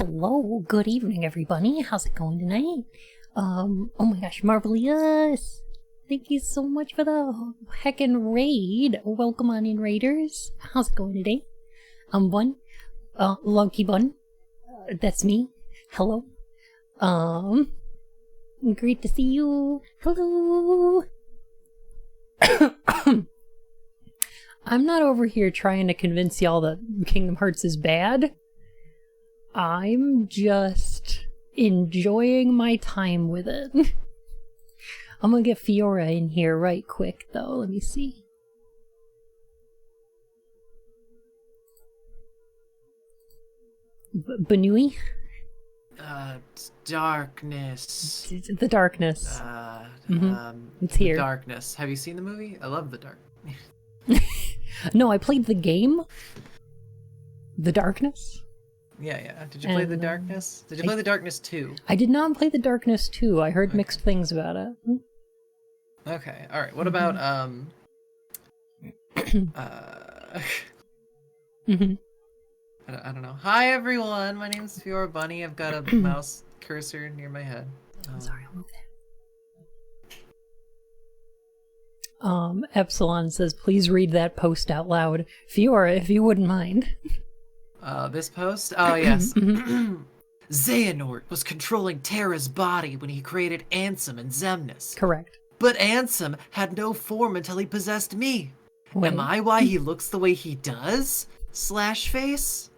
Hello, good evening, everybody. How's it going tonight? Oh my gosh, marvelous! Thank you so much for the heckin' raid. Welcome on in, raiders. How's it going today? I'm Bun. Lunky Bun. That's me. Hello. Great to see you. Hello. I'm not over here trying to convince y'all that Kingdom Hearts is bad. I'm just enjoying my time with it. I'm gonna get Fiora in here right quick, though. Let me see. Banui? Darkness. The darkness. It's here. Darkness. Have you seen the movie? I love The Dark. No, I played the game. The Darkness? Yeah. Did you play The Darkness? Did you play The Darkness 2? I did not play The Darkness 2. I heard mixed things about it. Okay, alright. What about, I don't know. Hi, everyone! My name's Fiorabunny. I've got a mouse cursor near my head. I'm sorry, I'll move that. Epsilon says, please read that post out loud. Fiora, if you wouldn't mind. This post? Oh, yes. Xehanort was controlling Terra's body when he created Ansem and Xemnas. Correct. But Ansem had no form until he possessed me. Wait. Am I why he looks the way he does? Slash face?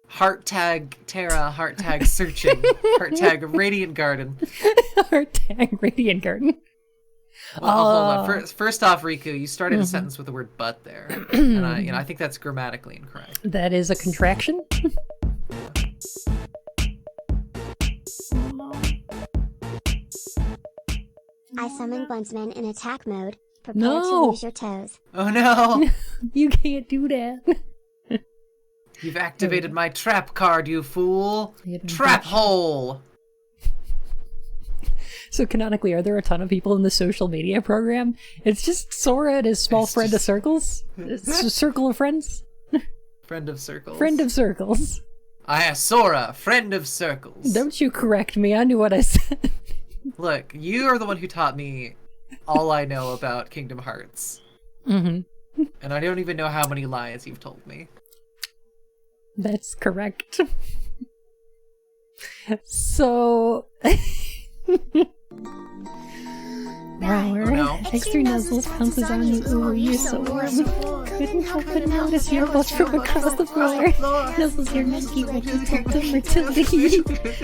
Heart tag Terra, heart tag searching, heart tag Radiant Garden. Heart tag Radiant Garden. Well, hold on. First off, Riku, you started a sentence with the word "but" there, and I think that's grammatically incorrect. That is a contraction. I summon Bunsman in attack mode. Prepare to lose your toes. Oh no! You can't do that. You've activated my trap card, you fool! Trap hole! So canonically, are there a ton of people in the social media program? It's just Sora and his small friend of circles? It's a circle of friends? Friend of circles. Friend of circles. I am Sora, friend of circles. Don't you correct me, I knew what I said. Look, you are the one who taught me all I know about Kingdom Hearts. And I don't even know how many lies you've told me. That's correct. So... Extra nuzzles pounces on you. Ooh, you're so warm. Couldn't help but notice your butt from across the floor. Nuzzles your monkey when you told them fertility.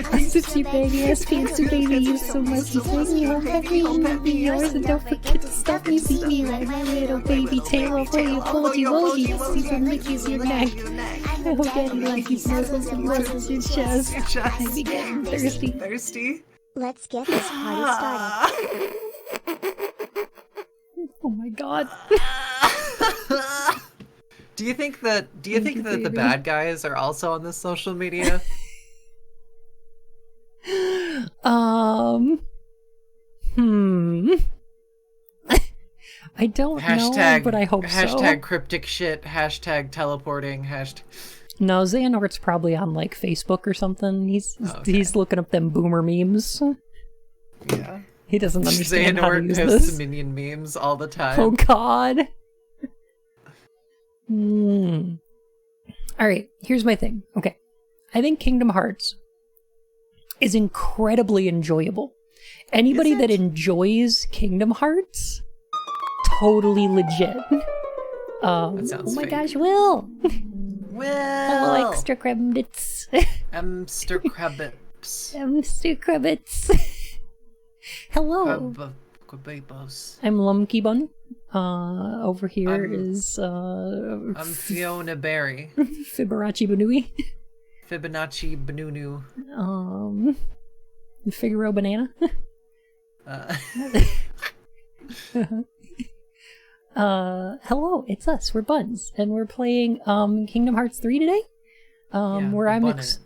Unzips your baby ass pants to baby you so much. You take me home every and be yours. And don't forget to stop me, beat me like my little baby tail over you. Hold you, see some Mickey's your neck. I hope Daddy like you nuzzles and nuzzles your chest. I be getting thirsty. Thirsty? Let's get this party started. Oh my god. Do you think that the bad guys are also on this social media? I don't know, but I hope so. Hashtag cryptic shit, hashtag teleporting, hashtag... No, Xehanort's probably on, like, Facebook or something. He's looking up them boomer memes. Yeah. He doesn't understand how to use Xehanort this. posts minion memes all the time. Oh, God. Alright, here's my thing. Okay. I think Kingdom Hearts is incredibly enjoyable. Anybody that enjoys Kingdom Hearts, totally legit. That sounds oh my fake. gosh, Will! Well, Hello, extra crabbits. Mr. Krabbits. Mr. Crabbits. Hello. Quababos. I'm Lumky Bun. Over here is I'm Fiona Berry. Fibonacci Banui. Fibonacci Banunu. Figaro Banana. Hello, it's us. We're Buns, and we're playing Kingdom Hearts 3 today. Where I'm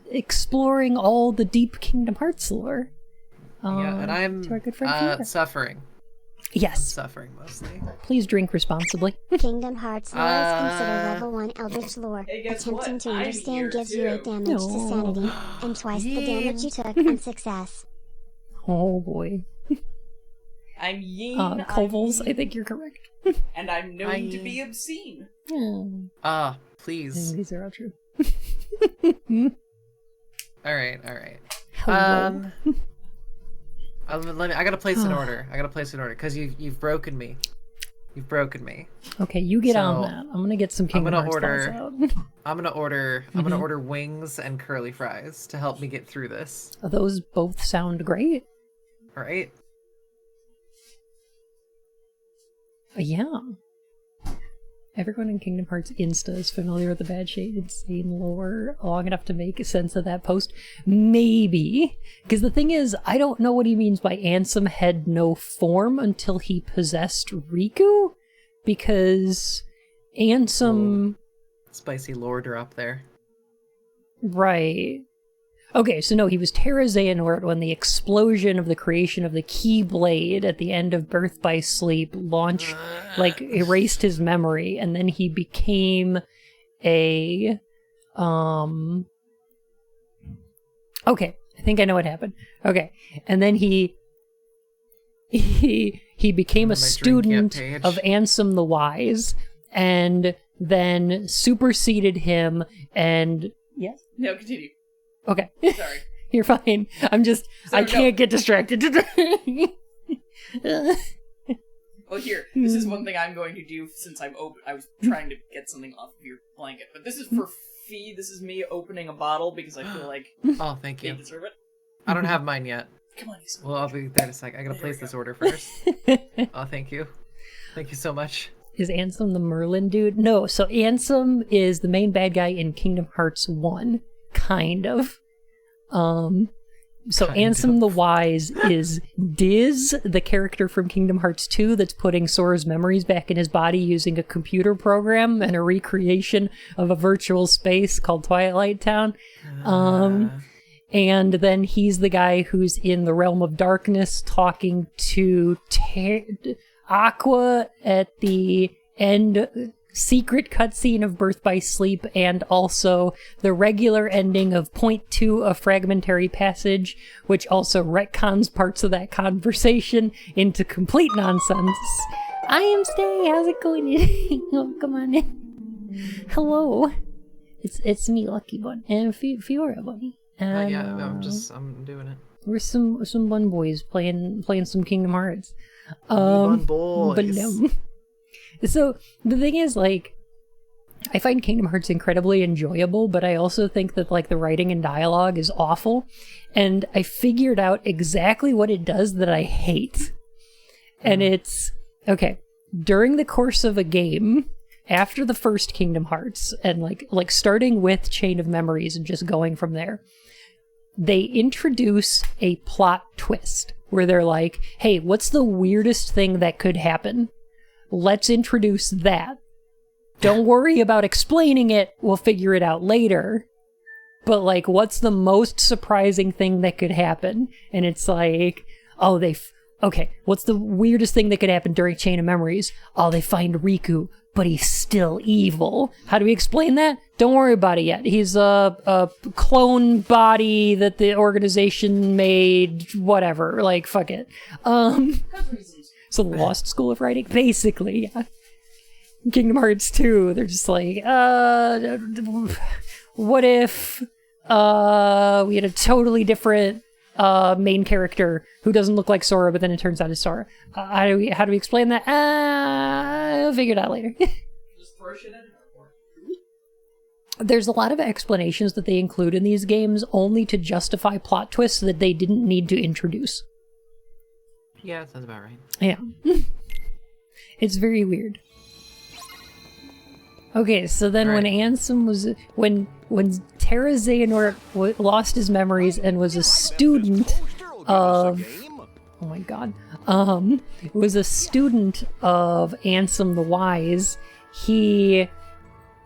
exploring all the deep Kingdom Hearts lore. Yeah, and I'm to our good friend Fiora. suffering. I'm Yes. suffering mostly. Please drink responsibly. Kingdom Hearts lore is considered level 1 Eldritch lore. Hey, guess Attempting what? to I'm understand here gives you 8 too. damage to No. sanity, and twice the damage you took on success. Oh boy. I'm Yeen. Kovals, I'm I think you're correct. and I'm known to be obscene. Yeah. Please. These are all true. Alright. Hello. I gotta place an order. Because you've broken me. You've broken me. Okay, you get So, on that. I'm gonna get some Kingdom Hearts thoughts out. I'm gonna order wings and curly fries to help me get through this. Those both sound great. Alright? Yeah. Everyone in Kingdom Hearts Insta is familiar with the Bad Shade Insane lore long enough to make sense of that post? Maybe. Because the thing is, I don't know what he means by Ansem had no form until he possessed Riku. Because Ansem... Spicy lore drop there. Right. Okay, so no, he was Terra Xehanort when the explosion of the creation of the Keyblade at the end of Birth by Sleep launched, erased his memory, and then he became a, okay, I think I know what happened. Okay, and then he became a student of Ansem the Wise, and then superseded him, and, yes? No, continue. Okay. Sorry. You're fine. I can't get distracted today. Well, here, this is one thing I'm going to do since I was trying to get something off of your blanket, but this is for Fee. This is me opening a bottle because I feel like Oh, thank they you. deserve it. I don't have mine yet. Come on, Issa. Well, I'll be there in a sec. I gotta place this order first. Oh, thank you. Thank you so much. Is Ansem the Merlin dude? No, so Ansem is the main bad guy in Kingdom Hearts 1. Kind of. So Ansem the Wise is Diz, the character from Kingdom Hearts 2 that's putting Sora's memories back in his body using a computer program and a recreation of a virtual space called Twilight Town. And then he's the guy who's in the Realm of Darkness talking to Aqua at the end secret cutscene of Birth by Sleep, and also the regular ending of Point 2, a fragmentary passage, which also retcons parts of that conversation into complete nonsense. I am Stay. How's it going? Oh, come on in. Hello. It's me, Lucky Bun, and Fiorabunny. And, Yeah, I'm doing it. We're some bun boys playing some Kingdom Hearts. Bun boys. But no. So the thing is, like, I find Kingdom Hearts incredibly enjoyable, but I also think that, like, the writing and dialogue is awful. And I figured out exactly what it does that I hate. And it's, okay, during the course of a game, after the first Kingdom Hearts, and like starting with Chain of Memories and just going from there, they introduce a plot twist where they're like, hey, what's the weirdest thing that could happen? Let's introduce that. Don't worry about explaining it. We'll figure it out later. But, like, what's the most surprising thing that could happen? And it's like, oh, okay, what's the weirdest thing that could happen during Chain of Memories? Oh, they find Riku, but he's still evil. How do we explain that? Don't worry about it yet. He's a clone body that the organization made, whatever. Like, fuck it. So the Lost School of Writing? Basically, yeah. Kingdom Hearts 2, they're just like, what if we had a totally different main character who doesn't look like Sora, but then it turns out it's Sora? How do we explain that? I'll figure it out later. Just throw shit in it. There's a lot of explanations that they include in these games only to justify plot twists that they didn't need to introduce. Yeah, that sounds about right. Yeah. It's very weird. Okay, so then when Ansem was... When Terra Xehanort lost his memories and was a student of... Oh my god. Was a student of Ansem the Wise, he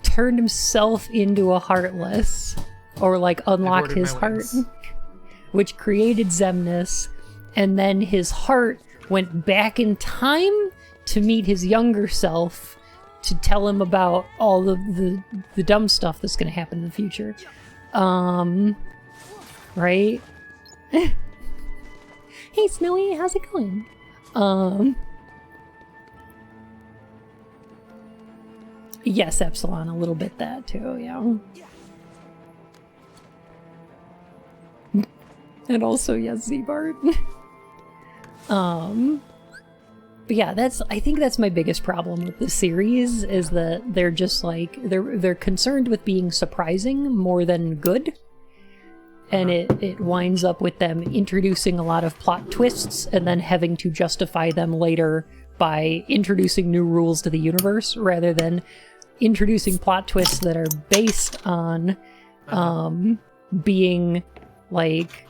turned himself into a Heartless. Or, like, unlocked his heart. Which created Xemnas. And then his heart went back in time to meet his younger self to tell him about all the dumb stuff that's going to happen in the future. Right? Hey, Snowy, how's it going? Yes, Epsilon, a little bit that too, yeah. And also, yes, Z-Bart. But yeah, I think that's my biggest problem with the series, is that they're just like, they're concerned with being surprising more than good. And it winds up with them introducing a lot of plot twists and then having to justify them later by introducing new rules to the universe, rather than introducing plot twists that are based on being like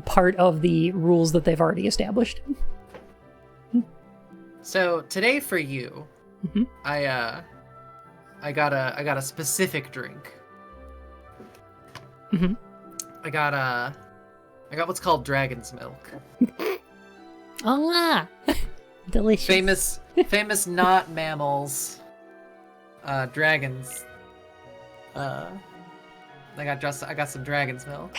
part of the rules that they've already established. So today for you, I got a specific drink. I got what's called dragon's milk. Ah, delicious. Famous not mammals. Dragons. I got some dragon's milk.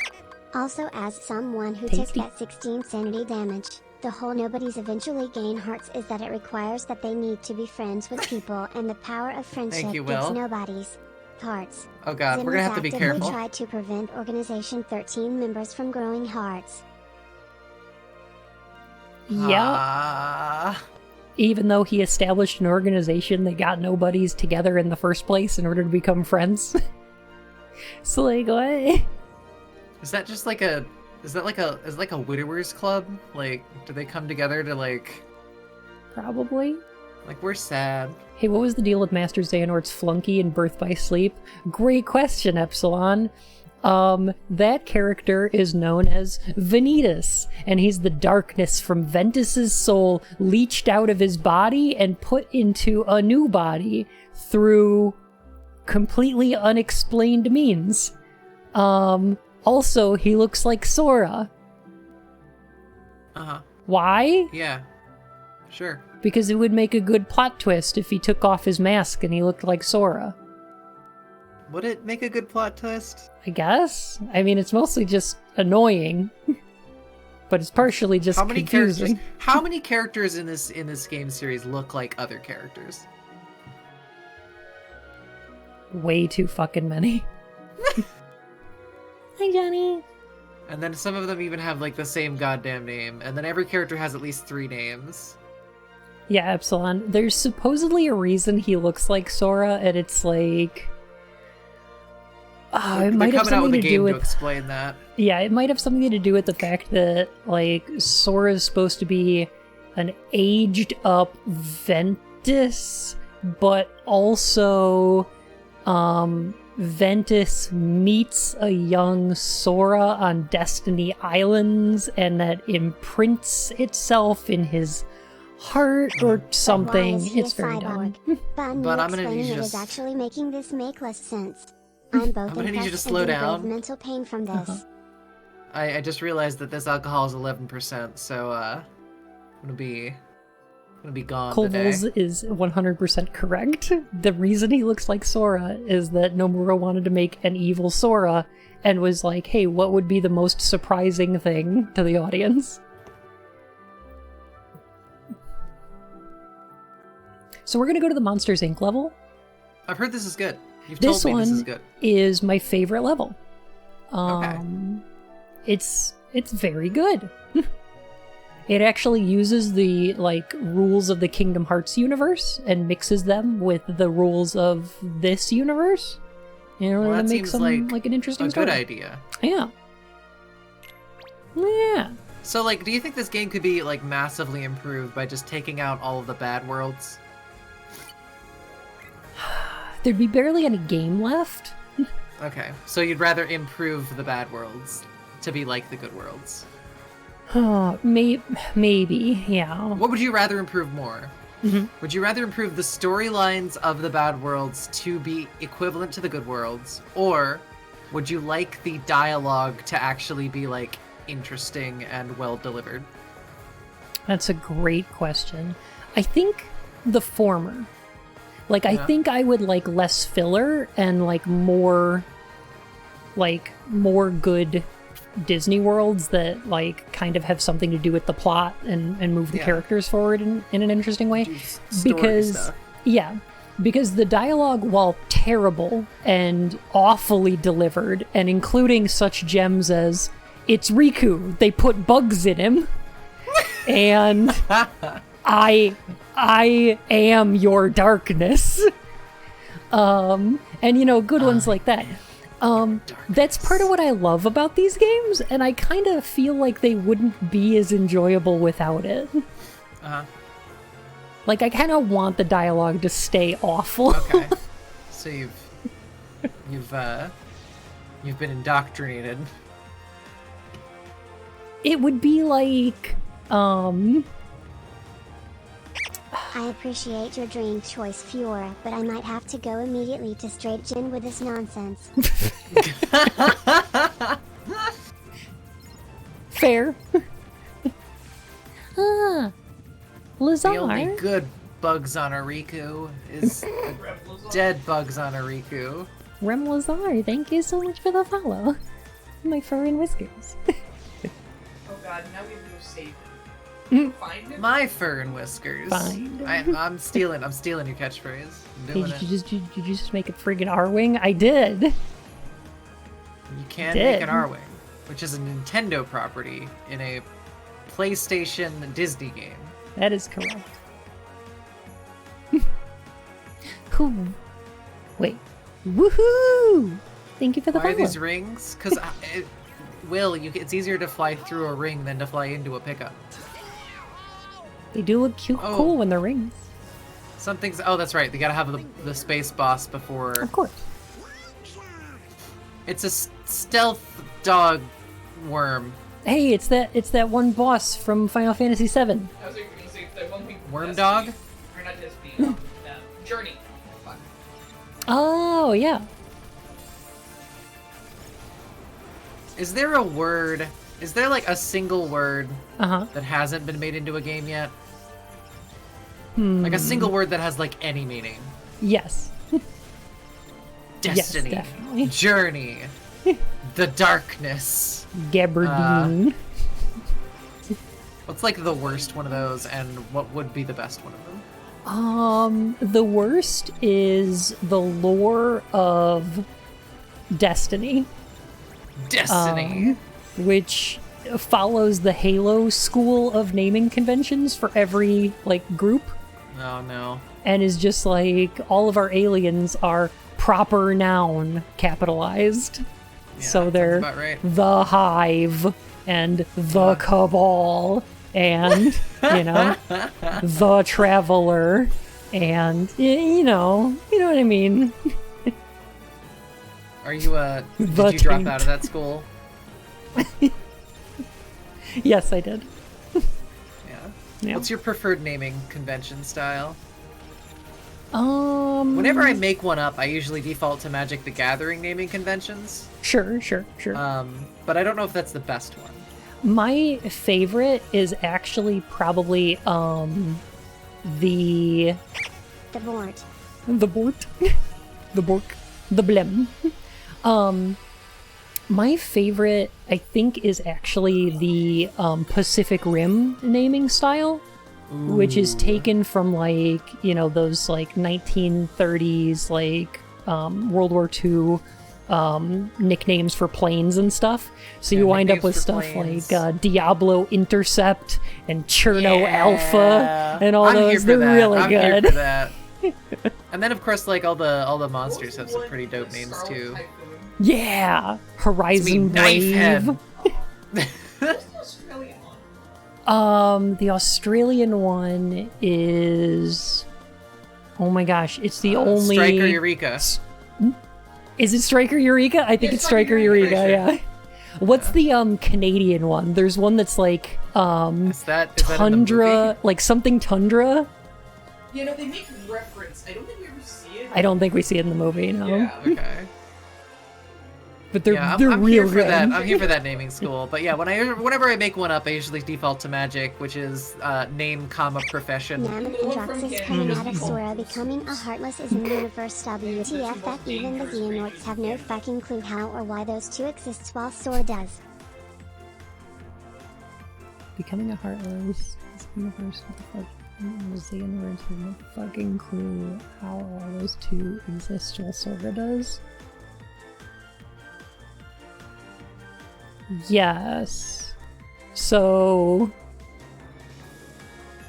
Also, as someone who Tasty. took that 16 sanity damage, the whole nobody's eventually gain hearts is that it requires that they need to be friends with people, and the power of friendship you, gives Will. nobody's hearts. Oh god, we're gonna have to be actively careful. tried to prevent Organization 13 members from growing hearts. Yeah. Even though he established an organization that got nobodies together in the first place in order to become friends. So like, what? Is that just like a widower's club? Like, do they come together to like Probably. like we're sad? Hey, what was the deal with Master Xehanort's flunky in Birth by Sleep? Great question, Epsilon. That character is known as Vanitas, and he's the darkness from Ventus's soul leached out of his body and put into a new body through completely unexplained means. Also, he looks like Sora. Why? Yeah. Sure. Because it would make a good plot twist if he took off his mask and he looked like Sora. Would it make a good plot twist? I guess. I mean, it's mostly just annoying, but it's partially just confusing. How many characters in this game series look like other characters? Way too fucking many. Hi, Johnny. And then some of them even have like the same goddamn name, and then every character has at least 3 names. Yeah, Epsilon. There's supposedly a reason he looks like Sora, and it's like... it might have They're coming out with something a to do game to with... explain that. Yeah, it might have something to do with the fact that, like, Sora's supposed to be an aged-up Ventus, but also, Ventus meets a young Sora on Destiny Islands, and that imprints itself in his heart or something. Why is he It's a very cyborg? dumb. But I'm gonna explaining need you it to is actually making this make less sense. I'm both gonna need you to impressed slow and in down. grave mental pain from this. I just realized that this alcohol is 11%, so I'm gonna be gone today. Koval's is 100% correct. The reason he looks like Sora is that Nomura wanted to make an evil Sora and was like, hey, what would be the most surprising thing to the audience? So we're gonna go to the Monsters, Inc. level. I've heard this is good. You've This told me one this is good. is my favorite level. Okay. It's very good. It actually uses the like rules of the Kingdom Hearts universe and mixes them with the rules of this universe in order Well, to that make seems some like an interesting A story. good idea. Yeah. Yeah. So, like, do you think this game could be like massively improved by just taking out all of the bad worlds? There'd be barely any game left. Okay, so you'd rather improve the bad worlds to be like the good worlds. Maybe, yeah. What would you rather improve more? Mhm. Would you rather improve the storylines of the bad worlds to be equivalent to the good worlds, or would you like the dialogue to actually be like interesting and well delivered? That's a great question. I think the former. Like, I think I would like less filler and like more good Disney worlds that like kind of have something to do with the plot and move the characters forward in an interesting way. Because the dialogue, while terrible and awfully delivered, and including such gems as "It's Riku, they put bugs in him," and I am your darkness. And good ones like that. That's part of what I love about these games, and I kind of feel like they wouldn't be as enjoyable without it. Like, I kind of want the dialogue to stay awful. Okay. So you've been indoctrinated. It would be like, I appreciate your drink choice, Fiora, but I might have to go immediately to straight gin with this nonsense. fair. Lazar. The only good bugs on Ariku is dead bugs on Ariku. Rem Lazar, thank you so much for the follow. My fur and whiskers. Oh god, now we have to go save him. Find him? My fur and whiskers. Find I'm stealing your catchphrase. I'm doing Did you just make it friggin' R-Wing? I did. You can make an R-Wing, which is a Nintendo property in a PlayStation Disney game. That is correct. Who? Wait. Woohoo! Thank you for the Why are follow. these rings? Because it's easier to fly through a ring than to fly into a pickup. They do look cool when they're rings. Oh, that's right. They gotta have the space boss before. Of course. It's a stealth dog worm. Hey, it's that one boss from Final Fantasy VII. I was going to say the one thing. Worm dog? Or not Destiny, Journey. Fuck. Oh, yeah. Is there like a single word that hasn't been made into a game yet? Like a single word that has like any meaning? Yes. Destiny. Yes, definitely. Journey. The darkness. Gabardine. What's like the worst one of those, and what would be the best one of them? The worst is the lore of Destiny. Destiny. Which follows the Halo school of naming conventions for every like group. Oh no. And is just like all of our aliens are proper noun capitalized. Yeah, So they're about right. the Hive and the Cabal and the Traveler and you know what I mean. Are you did you drop out of that school? Yes, I did. Yeah. What's your preferred naming convention style? Um. Whenever I make one up, I usually default to Magic the Gathering naming conventions. Sure. But I don't know if that's the best one. My favorite is actually probably the Bort. the Bort, the Bork, the Blem. My favorite, I think, is actually the Pacific Rim naming style, which is taken from like those like 1930s like World War II nicknames for planes and stuff. So you wind up with stuff planes. like Diablo Intercept and Cherno Alpha and all those. They're really I'm good. Here for that. And then of course like all the monsters have some pretty dope names too. Yeah, Horizon Brave. The Australian one is, oh my gosh, it's the only Striker Eureka. Is it Striker Eureka? I think it's Striker Eureka. Yeah. What's the Canadian one? There's one that's like Is that Tundra, like something Tundra. They make reference. I don't think we ever see it. I don't think we see it in the movie. No. Yeah. Okay. but they're I'm real here for good. that. I'm here for that naming school. But yeah, whenever I make one up, I usually default to magic, which is name, comma, profession. Namandrox's kinematic Sora becoming a Heartless is an universe WTF that even the Xehanorts have no fucking clue how or why those two exist while Sora does. Becoming a Heartless is a universe. What the fuck? The Xehanorts have no fucking clue how all those two exist while Sora does. Yes. So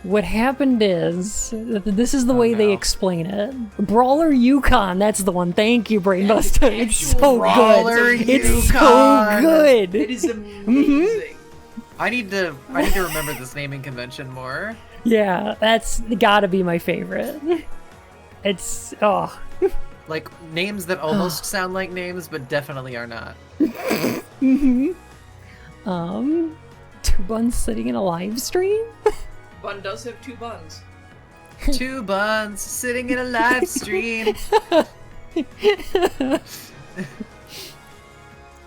what happened is, this is the way they explain it. Brawler Yukon, that's the one. Thank you, Brainbuster. It's so Brawler good. It's so good. It is amazing. I need to remember this naming convention more. Yeah, that's gotta be my favorite. It's Like names that almost sound like names, but definitely are not. Two buns sitting in a live stream? Bun does have two buns. Two buns sitting in a live stream.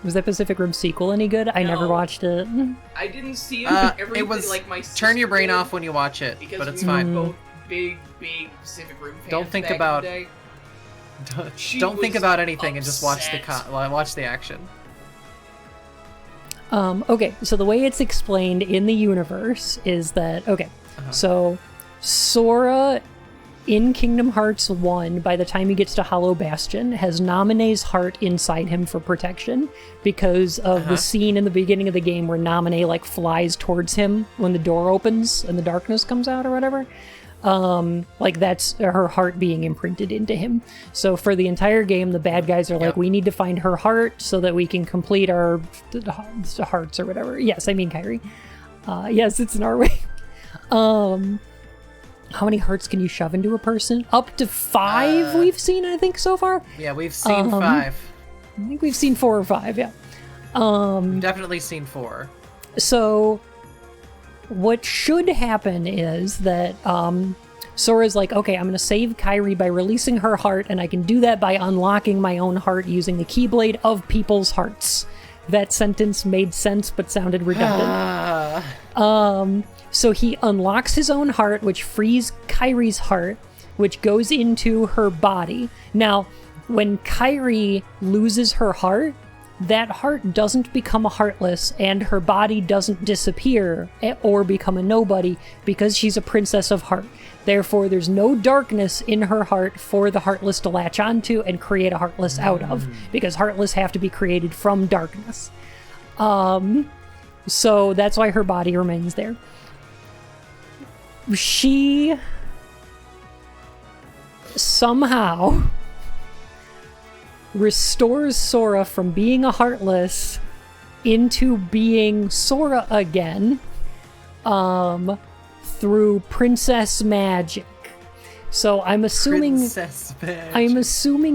Was that Pacific Rim sequel any good? I never watched it. I didn't see it, but it was like my sister turn your brain did, off when you watch it, because but it's we fine. were both big Pacific Rim fans. Don't think back about- in the day. Don't think was about anything and just watch upset. watch the action. Okay, so the way it's explained in the universe is that, so Sora in Kingdom Hearts 1, by the time he gets to Hollow Bastion, has Naminé's heart inside him for protection because of the scene in the beginning of the game where Naminé, like, flies towards him when the door opens and the darkness comes out or whatever. Like, that's her heart being imprinted into him. So for the entire game, the bad guys are like, we need to find her heart so that we can complete our hearts or whatever. Yes, I mean Kairi. Yes, it's Norway. How many hearts can you shove into a person? Up to 5 we've seen, I think, so far. Yeah, we've seen 5. I think we've seen 4 or 5, yeah. Definitely seen 4. So what should happen is that Sora's like, okay, I'm going to save Kairi by releasing her heart, and I can do that by unlocking my own heart using the Keyblade of people's hearts. That sentence made sense but sounded redundant. So he unlocks his own heart, which frees Kairi's heart, which goes into her body. Now, when Kairi loses her heart, that heart doesn't become a Heartless, and her body doesn't disappear or become a nobody because she's a Princess of Heart. Therefore, there's no darkness in her heart for the Heartless to latch onto and create a Heartless out of, because Heartless have to be created from darkness. So that's why her body remains there. She somehow restores Sora from being a Heartless into being Sora again through princess magic. So I'm assuming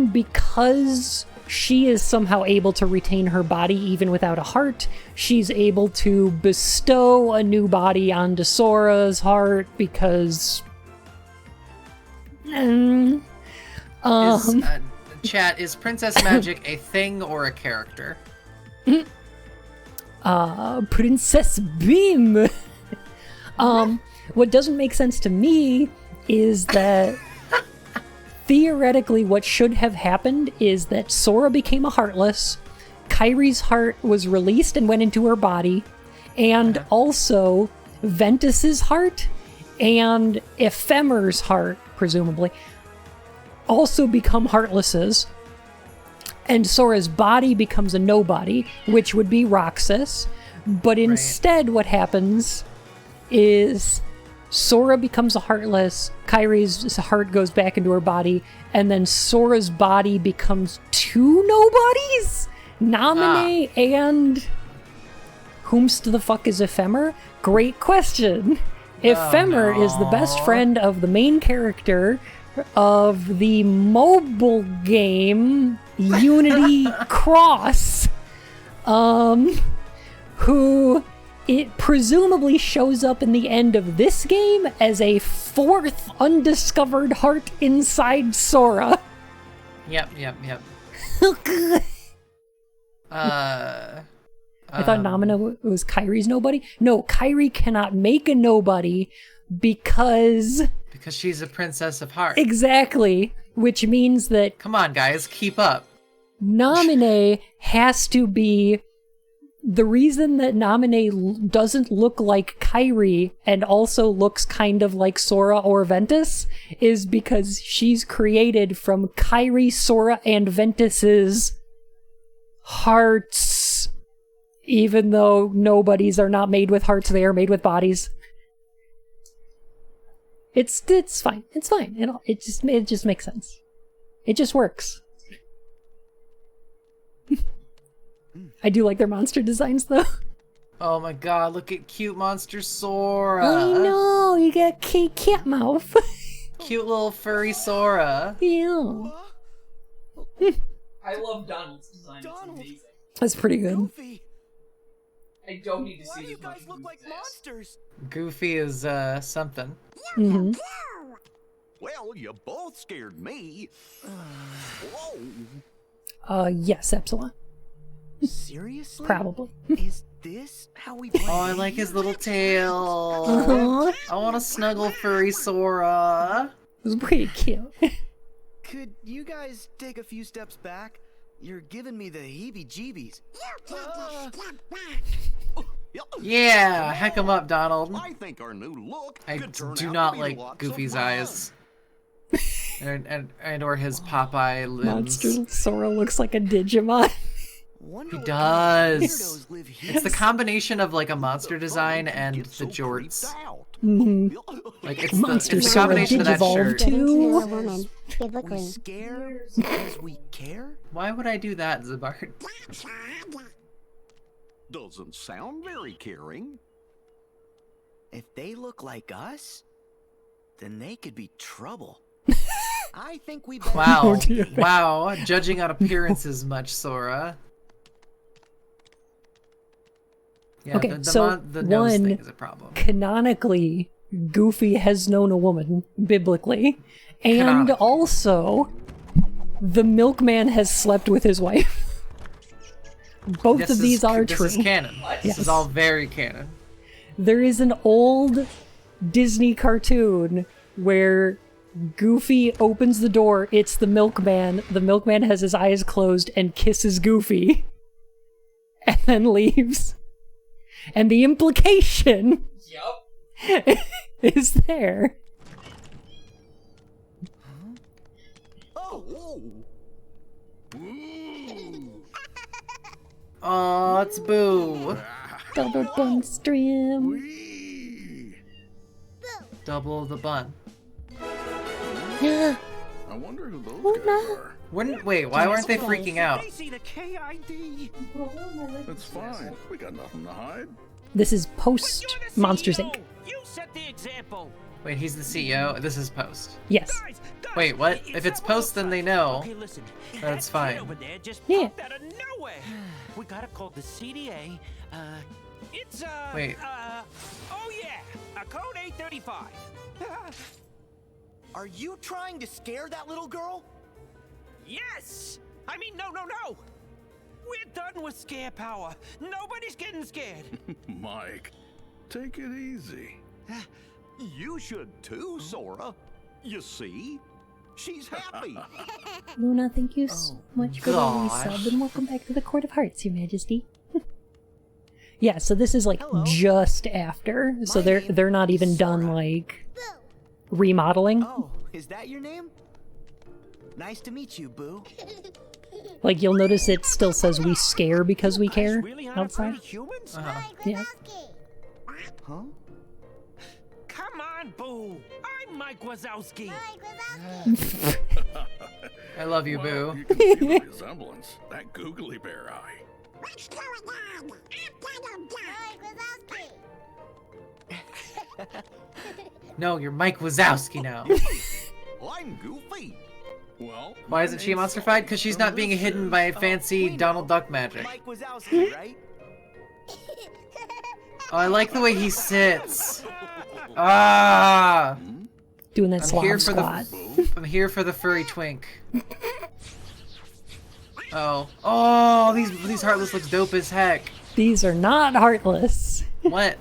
because she is somehow able to retain her body even without a heart, she's able to bestow a new body onto Sora's heart because Chat, is Princess Magic a thing or a character? Princess Beam. What doesn't make sense to me is that theoretically what should have happened is that Sora became a Heartless, Kairi's heart was released and went into her body, and also Ventus's heart and Ephemer's heart, presumably, also become Heartlesses, and Sora's body becomes a nobody, which would be Roxas, but instead what happens is Sora becomes a Heartless, Kairi's heart goes back into her body, and then Sora's body becomes 2 nobodies? Naminé and... whomst the fuck is Ephemer? Great question. Ephemer is the best friend of the main character of the mobile game Unity Cross, who it presumably shows up in the end of this game as a 4th undiscovered heart inside Sora. Yep. I thought Namina was Kyrie's nobody. No, Kyrie cannot make a nobody because she's a princess of heart. Exactly, which means that Come on, guys, keep up. Naminé has to be the reason that Naminé doesn't look like Kyrie and also looks kind of like Sora or Ventus is because she's created from Kyrie, Sora, and Ventus's hearts. Even though nobodies are not made with hearts, they are made with bodies. It's fine. It's fine. It just makes sense. It just works. I do like their monster designs though. Oh my god, look at cute monster Sora. I know, you got cat mouth. Cute little furry Sora. Yeah. I love Donald's design. It's amazing. That's pretty good. Goofy, I don't need to why see do you as much guys of look like this. monsters? Goofy is something. Mm-hmm. Well, you both scared me. Whoa. Yes, Epsilon. Seriously? Probably. Is this how we play? Oh, I like his little tail. Uh-huh. I want to snuggle furry Sora. It was pretty cute. Could you guys take a few steps back? You're giving me the heebie-jeebies. Yeah, heck 'em up, Donald. I think our new look I could turn do out not to be like lots of Goofy's fun. eyes. and or his Popeye limbs. Monster Sora looks like a Digimon. Wonder He what does. kind of weirdos live here. It's the combination of like a monster design and Get the so jorts. creeped out. Like it's Monster the Sora combination of that Digivolve shirt. too. Getting to know a woman, We biblically. scare because we care? Why would I do that, Zabart? Doesn't sound very caring. If they look like us, then they could be trouble. I think we better. Wow. Oh, dear. Wow. Judging on appearances much, Sora. Yeah, Okay, the so nose one- thing is a problem. Canonically, Goofy has known a woman, biblically. And Canonically. also, the milkman has slept with his wife. Both This of these is, are this true. is canon. This Yes. is all very canon. There is an old Disney cartoon where Goofy opens the door, it's the milkman has his eyes closed and kisses Goofy, and then leaves. And the implication Yup. is there. Oh, whoa. Oh, it's Boo. Double bun stream. Wee. Double the bun. I wonder who those guys are. Wait, why weren't they freaking out? They see the KID. It's fine. We got nothing to hide. This is post Monsters Inc. You set the example. Wait, he's the CEO? This is post. Yes. Guys, Wait, what? If it's post, then they know. Okay, listen. That's that fine. kid over there just Yeah. popped out of nowhere. We gotta call the CDA. It's Wait. Oh yeah, code 835. Are you trying to scare that little girl? Yes. I mean, no. We're done with scare power. Nobody's getting scared. Mike, take it easy. You should too, Sora. You see? She's happy. Luna, thank you so much for the gosh. resub, and welcome back to the Court of Hearts, Your Majesty. Yeah, so this is like Hello. just after, so My they're not even name's done Sora. like remodeling. Oh, is that your name? Nice to meet you, Boo. Like you'll notice it still says we scare because we care Really outside. unafraid of humans? Yeah. Huh? Come on, Boo. I'm Mike Wazowski. I love you, Well, Boo. you can see the resemblance. That googly bear eye. No, you're Mike Wazowski now. I'm Goofy. Well, Why isn't she monsterfied? Because she's not being hidden by fancy Donald Duck magic. Mike Wazowski, right? Oh, I like the way he sits. Ah! Doing that I'm here slob for squat. I'm here for the furry twink. Oh. Oh, these Heartless looks dope as heck. These are not Heartless. What?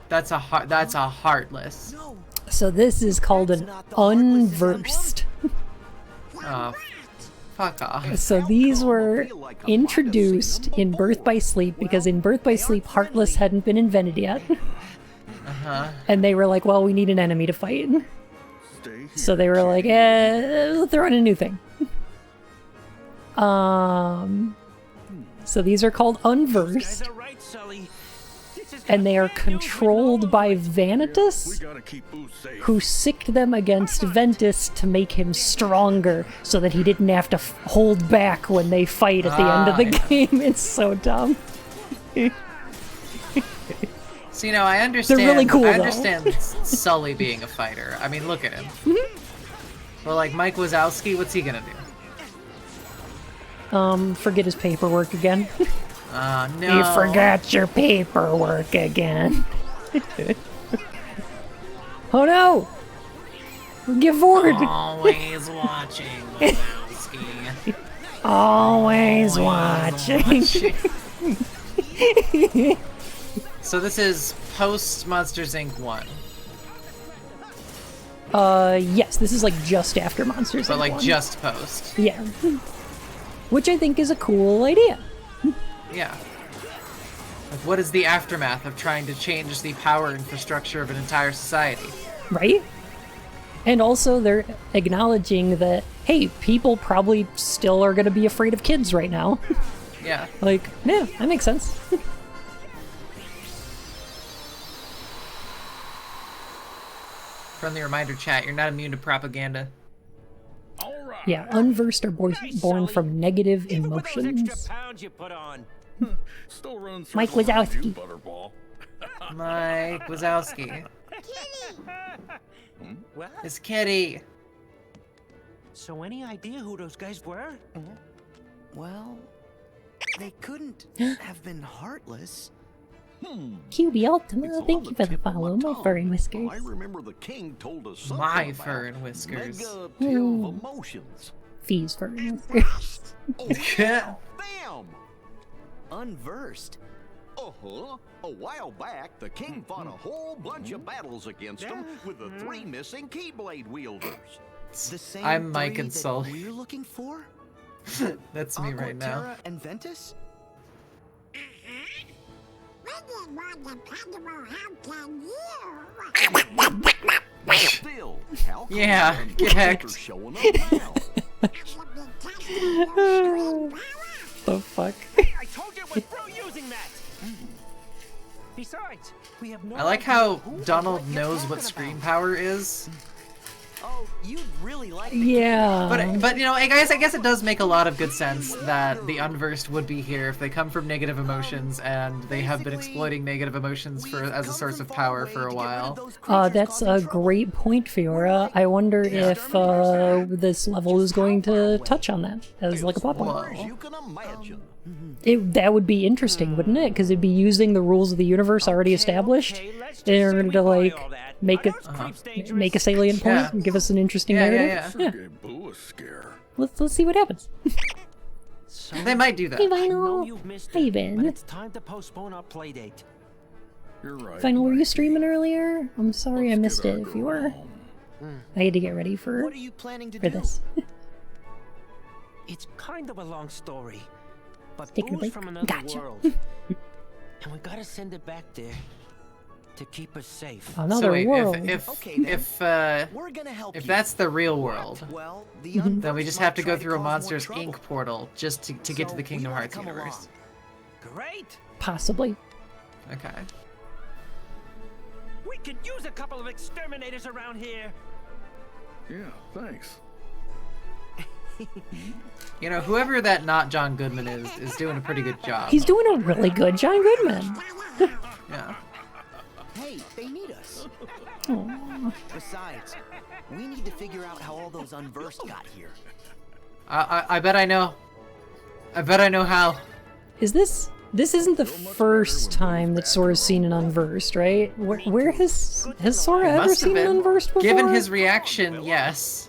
That's a Heartless. So this is called an Unversed. Oh, fuck off. So these were introduced in Birth by Sleep because in Birth by Sleep, Heartless hadn't been invented yet. And they were like, well, we need an enemy to fight. So they were like, let's throw in a new thing. So these are called Unversed. And they are controlled by Vanitas, who sicked them against Ventus to make him stronger so that he didn't have to hold back when they fight at the end of the game. It's so dumb. So, you know, I understand. They're really cool, I though. understand Sully being a fighter. I mean, look at him. But like Mike Wazowski, what's he gonna do? Forget his paperwork again. No. You forgot your paperwork again. Oh no! Get forward! Always watching, Wazowski. Always watching. So this is post Monsters Inc. 1. Yes, this is like just after Monsters But Inc. like 1. just post. Yeah. Which I think is a cool idea. Yeah. Like, what is the aftermath of trying to change the power infrastructure of an entire society? Right? And also they're acknowledging that, hey, people probably still are gonna be afraid of kids right now. Yeah. Like, yeah, that makes sense. Friendly reminder, chat, you're not immune to propaganda. Yeah, Unversed are born from negative emotions. Still runs Mike circles around Wazowski. you, Butterball. Mike Wazowski. What? It's Kitty. So any idea who those guys were? Well, they couldn't have been heartless. QB Ultima, It's thank on you for the tip of follow, my my furry tongue. whiskers. I remember the king told us something My about fur and whiskers. negative emotions. Fees furry whiskers. Yeah. Bam! Unversed. Uh-huh. A while back, the king fought a whole bunch of battles against them with the 3 missing Keyblade wielders. The same I'm Mike three and that Sully. we're looking for? That's me right now. Aquaterra and Ventus? Still, how come Yeah, the get hacked. Unversed are showing up now? The fuck? I told you it was through using that. Besides, we have no I like idea how who or Donald what you're knows talking what about. screen power is. Oh, you'd really like the Yeah. But you know, I guess it does make a lot of good sense that the Unversed would be here if they come from negative emotions and they have been exploiting negative emotions as a source of power for a while. That's a great point, Fiora. I wonder if this level is going to touch on that as like a plot point. Whoa. You can imagine. That would be interesting, wouldn't it? Because it'd be using the rules of the universe already established Okay, let's just in say order we to buy like all that. make Are it those creeps dangerous? make a salient point Yeah. and give us an interesting Yeah, narrative. yeah. Gave Boo a scare. Let's see what happens. They might do that. Hey, I know Vinyl. you've missed Hey, it, Ben. but it's time to postpone our play date. You're right. Vinyl, were you Mikey. streaming earlier? I'm sorry I Let's missed get it. our If you girl were, home. I had to get ready for What are you planning to for do? this. It's kind of a long story, but Taking a Boo's break? from another Gotcha. world, and we gotta send it back there to keep us safe. Another So wait, world. Okay, then. if We're gonna help if you. that's the real world, Well, the then we Unversed just might have to try go through a cause more Monsters trouble. Inc. portal just to get to So the Kingdom we wanna Hearts come universe. Great. Possibly. Okay. We could use a couple of exterminators around here. Yeah, thanks. You know, whoever that not John Goodman is doing a pretty good job. He's doing a really good John Goodman. Yeah. Hey, they need us. Aw. Besides, we need to figure out how all those Unversed got here. I bet I know. I bet I know how. Is this isn't the first time that Sora's seen an Unversed, right? Where has Sora ever Must have seen an been. Unversed before? Given his reaction, yes.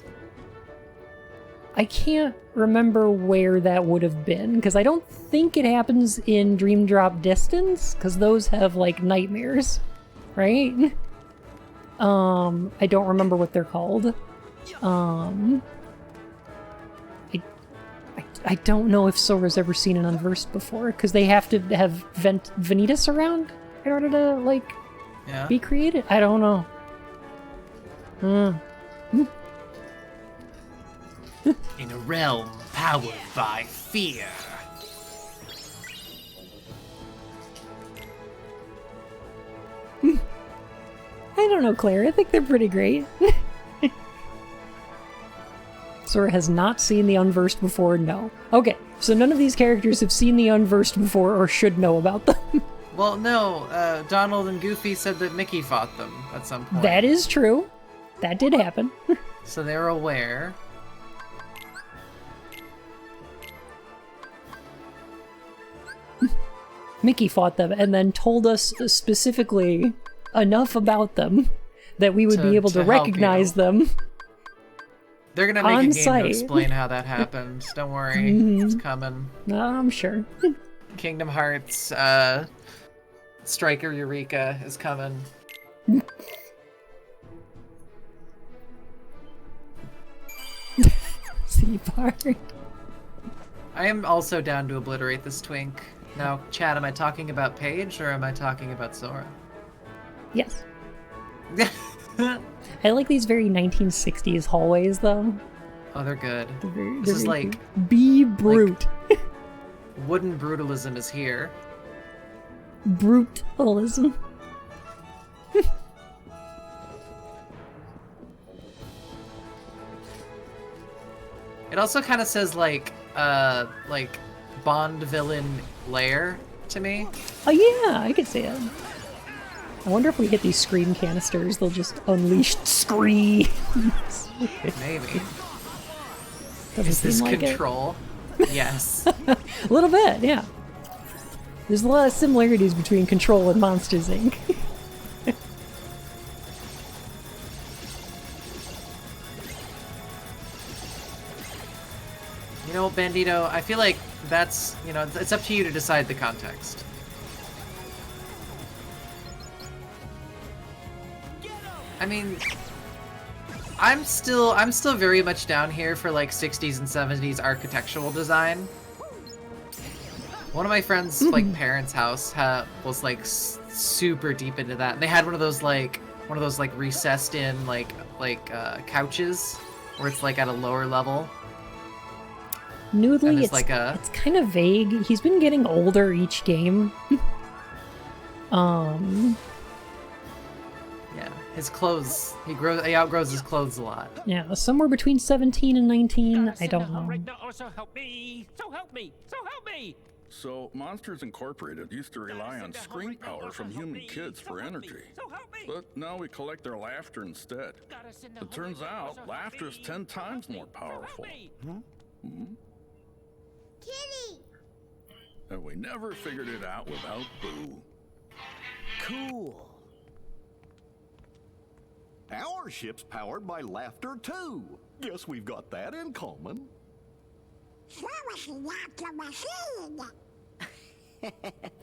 I can't remember where that would have been, because I don't think it happens in Dream Drop Distance, because those have, like, nightmares, right? I don't remember what they're called. I don't know if Sora's ever seen an Unversed before, because they have to have Vanitas around in order to, like, be created. I don't know. In a realm powered by fear. I don't know, Claire. I think they're pretty great. Sora has not seen the Unversed before, no. Okay, so none of these characters have seen the Unversed before or should know about them. Well, no, Donald and Goofy said that Mickey fought them at some point. That is true. That did happen. So they're aware. Mickey fought them and then told us specifically enough about them that we would be able to recognize them. They're gonna make a game site. to explain how that happened. Don't worry, it's coming. I'm sure. Kingdom Hearts, Striker Eureka is coming. C-part. I am also down to obliterate this twink. Now, Chad, am I talking about Paige or am I talking about Sora? Yes. I like these very 1960s hallways, though. Oh, they're good. They're This is like... Be brute. Like, wooden brutalism is here. Brutalism. It also kind of says, like Bond villain lair to me. Oh yeah, I could see it. I wonder if we hit these scream canisters, they'll just unleash screams. Maybe. Doesn't Is this seem like control? Yes. A little bit, yeah. There's a lot of similarities between Control and Monsters, Inc. You know, Bandito, I feel like that's, you know, it's up to you to decide the context. I mean, I'm still very much down here for like 60s and 70s architectural design. One of my friends' like parents' house was like super deep into that, and they had one of those like recessed in like couches where it's like at a lower level. Noodly, it's like it's kind of vague. He's been getting older each game. Yeah, his clothes. He outgrows his clothes a lot. Yeah, somewhere between 17 and 19. I don't know. So help me! So help me! So help me! So, Monsters Incorporated used to rely on screen power from human kids for energy. But now we collect their laughter instead. It turns out, laughter is 10 times more powerful. Kitty! And we never figured it out without Boo. Cool. Our ship's powered by laughter, too. Guess we've got that in common. Come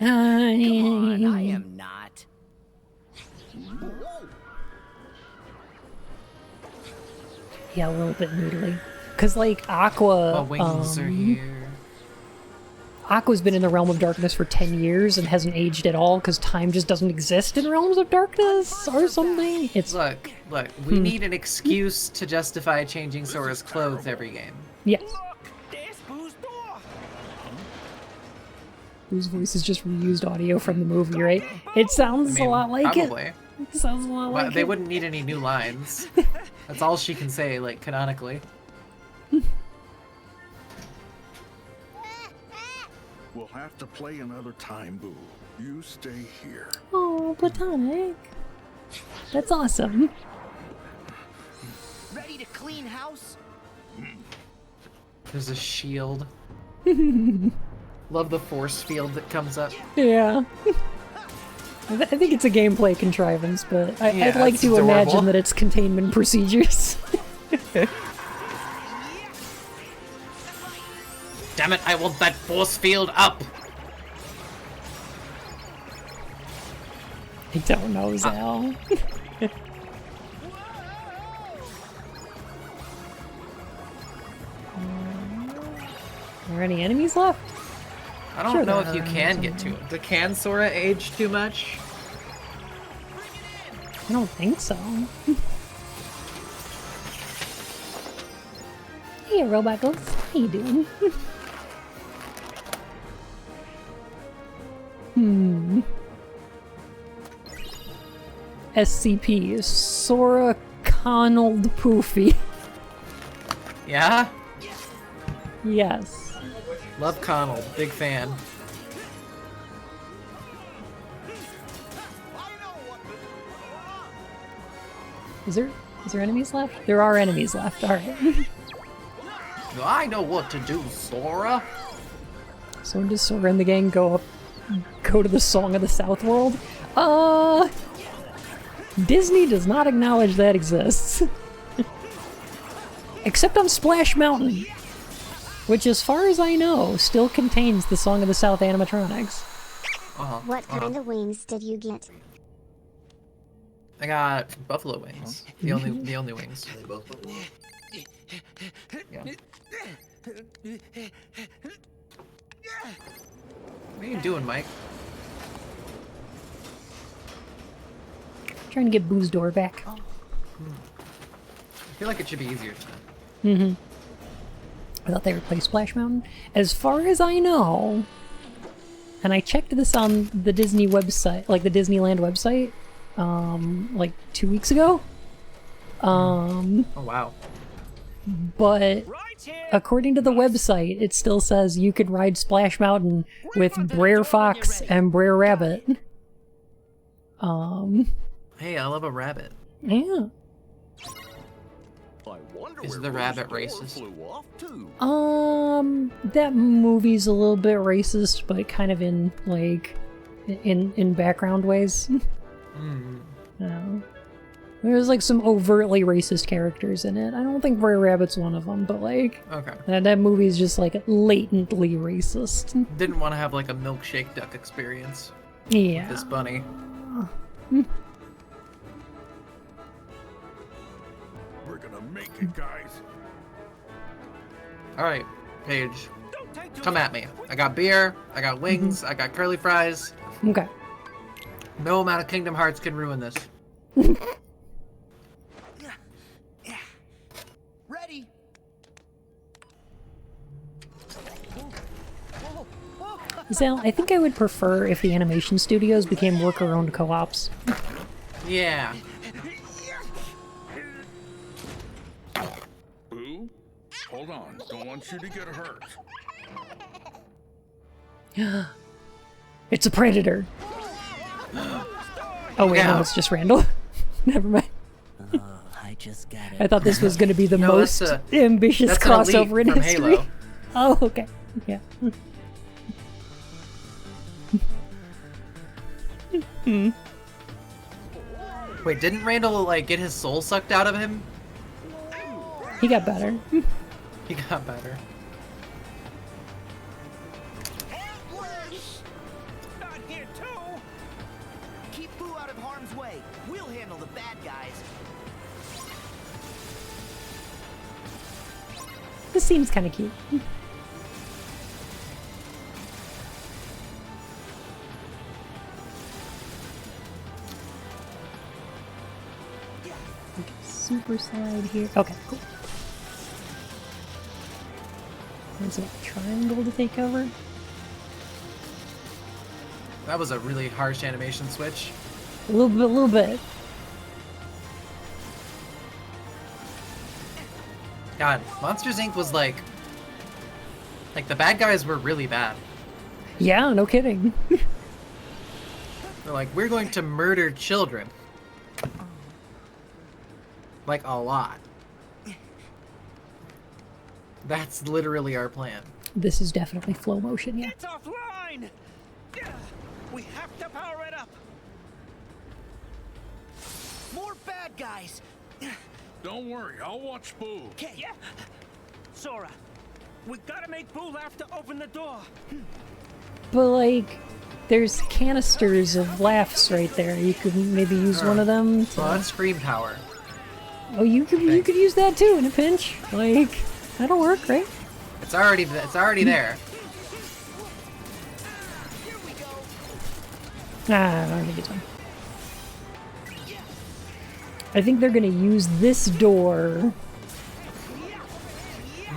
on, I am not. Yeah, a little bit noodly. Because, like, Aqua... My wings are here. Aqua's been in the Realm of Darkness for 10 years and hasn't aged at all because time just doesn't exist in Realms of Darkness or something. It's Look, we need an excuse to justify changing Sora's clothes every game. Yes. There's Boo's door! Boo's voice is just reused audio from the movie, right? It sounds a lot like probably. it. It sounds a lot like They it. wouldn't need any new lines. That's all she can say, like, canonically. We'll have to play another time, Boo. You stay here. Oh, platonic. That's awesome. Ready to clean house? There's a shield. Love the force field that comes up. Yeah. I think it's a gameplay contrivance, but Yeah, I'd like it's to adorable. imagine that it's containment procedures. Damn it, I want that force field up! I don't know, Zal. Are there any enemies left? I don't Sure know there if you are can get to it. Can Sora age too much? I don't think so. Hey, Robot Ghost. How you doing? SCP is Sora Conald Poofy. Yeah? Yes. Love Connell, big fan. Is there enemies left? There are enemies left. All right. I know what to do, Sora. So does Sora and the gang go to the Song of the South World? Disney does not acknowledge that exists. Except on Splash Mountain, which as far as I know, still contains the Song of the South animatronics. What kind of wings did you get? I got buffalo wings. The only wings. Yeah. What are you doing, Mike? Trying to get Boo's door back. I feel like it should be easier than that. I thought they replaced Splash Mountain. As far as I know, and I checked this on the Disney website, like the Disneyland website, like 2 weeks ago. Oh wow. But according to the website, it still says you can ride Splash Mountain with Brer Fox and Brer Rabbit. Hey, I love a rabbit. Yeah. I wonder Is where the rabbit Rose racist? flew off to. That movie's a little bit racist, but kind of in like in background ways. There's like some overtly racist characters in it. I don't think Brer Rabbit's one of them, but like that movie's just like latently racist. Didn't want to have like a milkshake duck experience. Yeah. With this bunny. We're gonna make it, guys. Alright, Paige. Come at me. I got beer, I got wings, I got curly fries. Okay. No amount of Kingdom Hearts can ruin this. Ready? Zal, I think I would prefer if the animation studios became worker-owned co-ops. Yeah. Boo, hold on. Don't want you to get hurt. It's a predator. Oh wait, no, it's just Randall. Never mind. I thought this was going to be the most ambitious that's crossover in from history. Halo. Oh, okay. Yeah. Wait, didn't Randall like get his soul sucked out of him? He got better. He got better. Not here too. Keep Boo out of harm's way. We'll handle the bad guys. This seems kind of cute. Super slide here. Okay, cool. There's a triangle to take over. That was a really harsh animation switch. A little bit. God, Monsters Inc. was like the bad guys were really bad. Yeah, no kidding. They're like, we're going to murder children. Like, a lot. That's literally our plan. This is definitely flow motion, yeah. It's offline! We have to power it up! More bad guys. Don't worry, I'll watch Boo. Okay. Yeah. Sora, We gotta make Boo laugh to open the door. But like, there's canisters of laughs right there. You could maybe use one of them. Well, that's scream power. Oh, you could use that too in a pinch. Like, that'll work, right? It's already there. Nah, I don't think it's fine. I think they're gonna use this door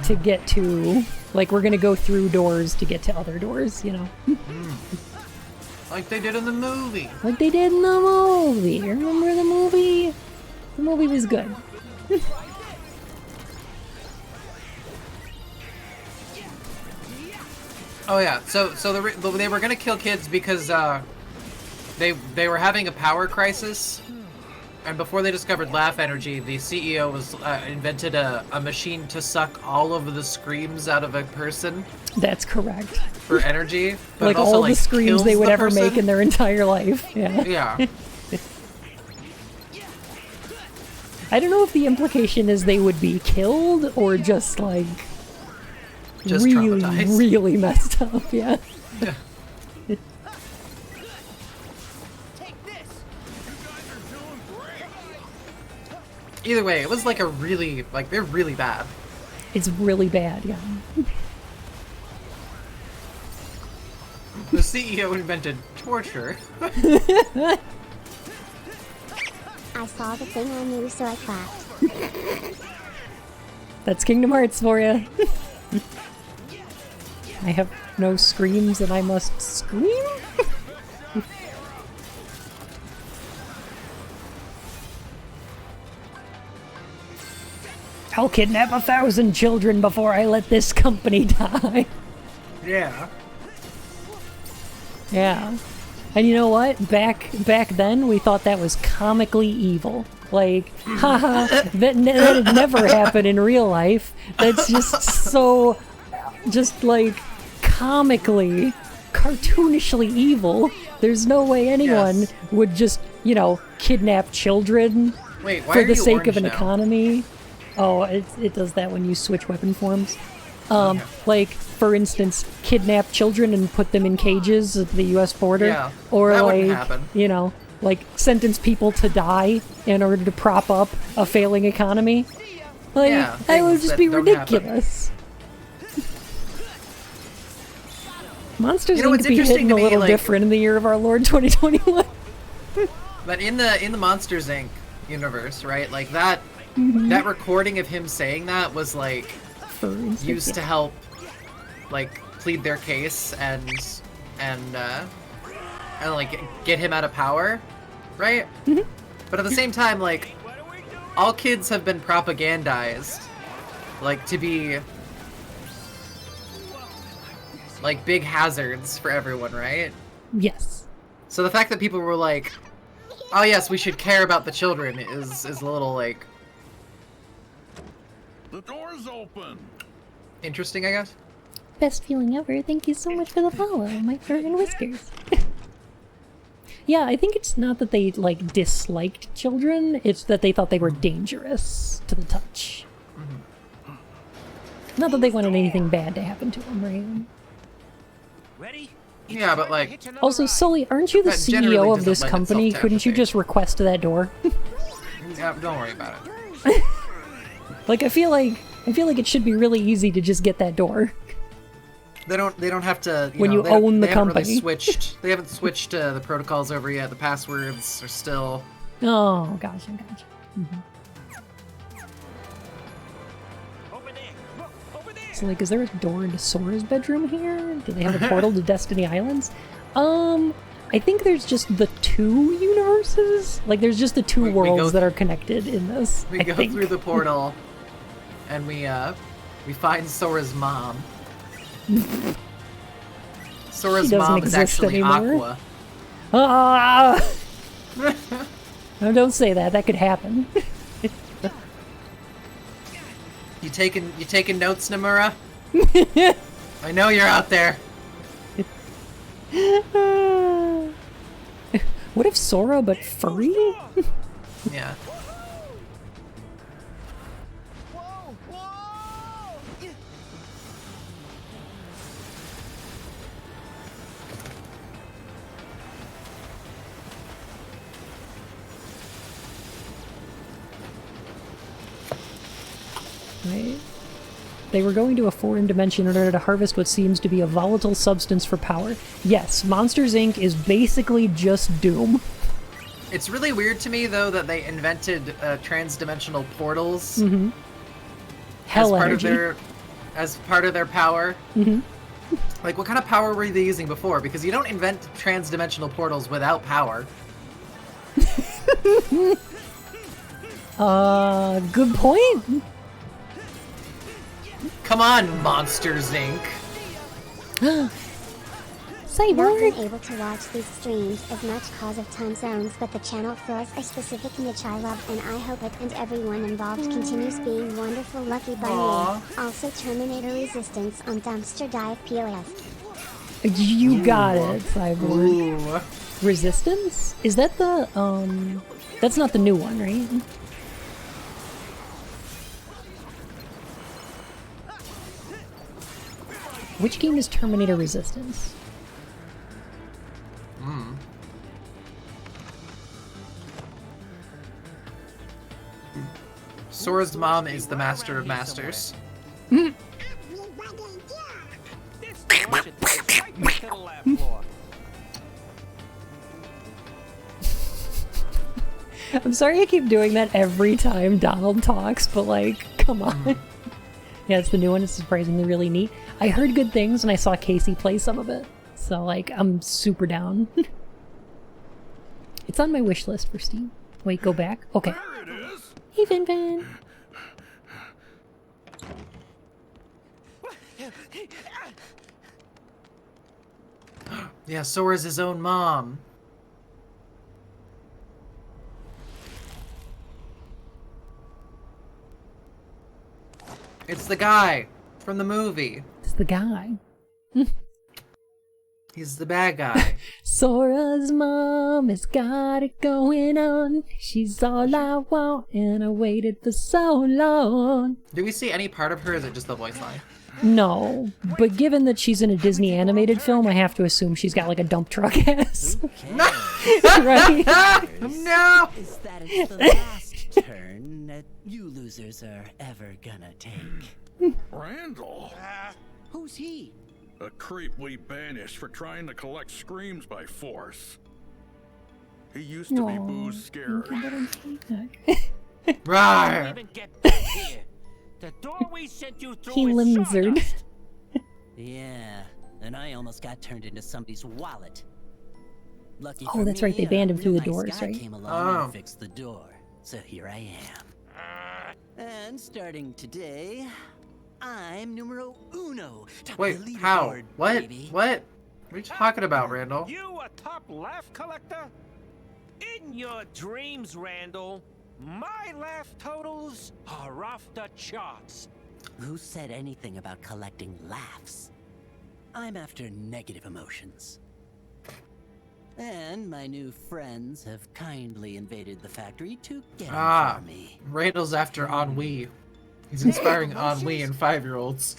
to get to, like, we're gonna go through doors to get to other doors, you know? Like they did in the movie. Like they did in the movie. Remember the movie? The movie was good. Oh yeah, so they were gonna kill kids because they were having a power crisis, and before they discovered laugh energy, the CEO was invented a machine to suck all of the screams out of a person. That's correct. For energy, but like it also, all the screams they would ever person. make in their entire life. Yeah. Yeah. I don't know if the implication is they would be killed or just like Just really, traumatized. really messed up. Yeah. Yeah. Either way, it was like a really, like, they're really bad. It's really bad. Yeah. The CEO invented torture. I saw the thing I knew, so I clapped. That's Kingdom Hearts for you. I have no screams and I must scream? I'll kidnap 1,000 children before I let this company die. Yeah. Yeah. And you know what? Back then, we thought that was comically evil. Like, haha, that'd never happen in real life. That's just so, just like, comically, cartoonishly evil. There's no way anyone would just, you know, kidnap children Wait, why for are the you sake of orange an now? economy. Oh, it does that when you switch weapon forms. Like, for instance, kidnap children and put them in cages at the U.S. border. Yeah, or that like, wouldn't happen. you know, like sentence people to die in order to prop up a failing economy. Like, Yeah, that would things just that be don't happen. ridiculous. Monsters You know, need it's to be interesting hitting a to me, little like- different in the year of our Lord 2021. But in the Monsters Inc. universe, right? Like that recording of him saying that was like For instance, used yeah. to help like plead their case and like get him out of power, right? But at the same time, like all kids have been propagandized like to be like big hazards for everyone, right? Yes. So the fact that people were like, "Oh yes, we should care about the children," is a little like The door's open. interesting, I guess. Best feeling ever. Thank you so much for the follow, my fur and whiskers. Yeah, I think it's not that they, like, disliked children, it's that they thought they were dangerous to the touch. Not that they wanted anything bad to happen to them, right? Ready? Yeah, but like, Also, Sully, aren't you the That generally CEO of doesn't this lend company? itself to Couldn't you empathy. just request that door? yeah, don't worry about it. Like, I feel like it should be really easy to just get that door. They don't have to. When know, you they don't- own the they haven't really company. switched. They haven't switched the protocols over yet. The passwords are still. Oh, gotcha, gotcha. Over there. Look, over there. So, like, is there a door into Sora's bedroom here? Do they have a portal to Destiny Islands? I think there's just the two universes. Like, there's just the two We worlds go- that are connected in this. We I go think. through the portal, and we find Sora's mom. Sora's doesn't mom is exist actually anymore. Aqua. Ah! No, don't say that. That could happen. You taking notes, Nomura? I know you're out there. What if Sora but furry? Yeah. Right. They were going to a foreign dimension in order to harvest what seems to be a volatile substance for power. Yes, Monsters Inc. is basically just Doom. It's really weird to me, though, that they invented trans-dimensional portals Hell energy. As part of their power. Like, what kind of power were they using before? Because you don't invent trans-dimensional portals without power. Good point. Come on, Monsters Inc. Not Cyborg. been able to watch these streams as much cause of time zones, but the channel fills a specific niche I love, and I hope it and everyone involved continues being wonderful. Lucky by me. Also Terminator Resistance on Dumpster Dive POS. You got it, Cyborg. Ooh. Resistance? Is that the, that's not the new one, right? Which game is Terminator Resistance? Sora's mom is the master of masters. This door should take us right back to the lab floor. I'm sorry I keep doing that every time Donald talks, but like, come on. Yeah, it's the new one. It's surprisingly really neat. I heard good things and I saw Casey play some of it. So like, I'm super down. It's on my wish list for Steam. Wait, go back? Okay. There it is. Hey, Vin Vin. Yeah, Sora's his own mom. It's the guy from the movie. It's the guy. He's the bad guy. Sora's mom has got it going on. She's all I want, and I waited for so long. Do we see any part of her, or is it just the voice line? No, but given that she's in a Disney animated film, I have to assume she's got like a dump truck ass. Right? No! Is that it's the last turn that you losers are ever gonna take? Randall. Who's he? A creep we banished for trying to collect screams by force. He used to be Boo's scarer. Rawr! Even get back here. The door we sent you through He is lingered. sawdust. Yeah, and I almost got turned into somebody's wallet. Lucky Oh, for that's me, right, they a banned him through the real nice doors, guy right? Came along Oh. and fixed the door, so here I am. And starting today, I'm numero uno. Top Wait, of the how? leaderboard, What? baby. What? What are you talking about, Randall? You a top laugh collector? In your dreams, Randall. My laugh totals are off the charts. Who said anything about collecting laughs? I'm after negative emotions. And my new friends have kindly invaded the factory to get 'em for me. Randall's after ennui. He's inspiring ennui in 5-year-olds.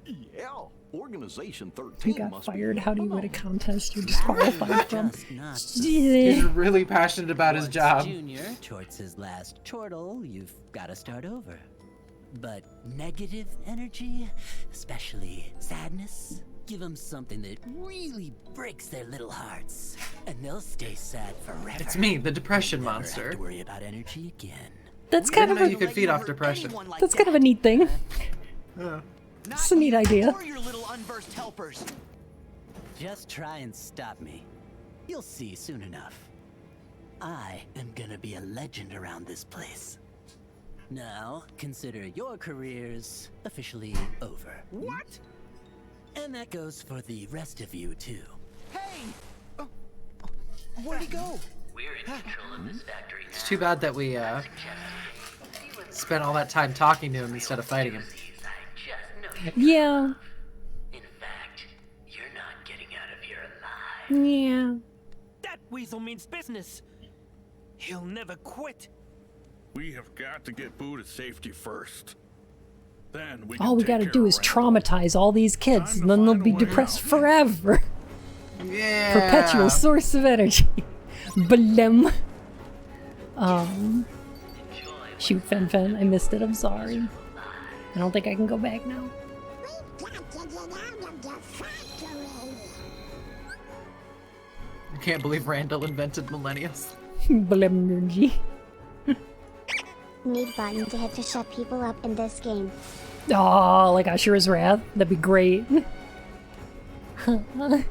Yeah, Organization 13 You got must be fired. How do you win a phenomenal. contest you're disqualified from? Just not He's really passionate about his Once job. Junior towards his last chortle, you've got to start over. But negative energy, especially sadness, give them something that really breaks their little hearts, and they'll stay sad forever. It's me, the depression Never monster. have to worry about energy again. That's I kind didn't of know a you could feed off depression. that's kind of a neat thing. Yeah. It's a neat idea. Or your little unversed helpers. Just try and stop me. You'll see soon enough. I am gonna be a legend around this place. Now, consider your careers officially over. What? And that goes for the rest of you, too. Hey! Where'd he go? We're in control of this factory now. It's too bad that we spent all that time talking to him instead of fighting him. Yeah. In fact, you're not getting out of here alive. Yeah. That weasel means business. He'll never quit. We have got to get Boo to safety first. Then we can All we take gotta care do of is Randall. traumatize all these kids, Time and to then they'll find a be way depressed out. forever. Yeah. Perpetual source of energy. Blem. Enjoy Shoot, Fen. I missed it. I'm sorry. I don't think I can go back now. I can't believe Randall invented millennials. Blemnergy. Need button to hit to shut people up in this game. Oh, like Ashura's Wrath? That'd be great. Blum.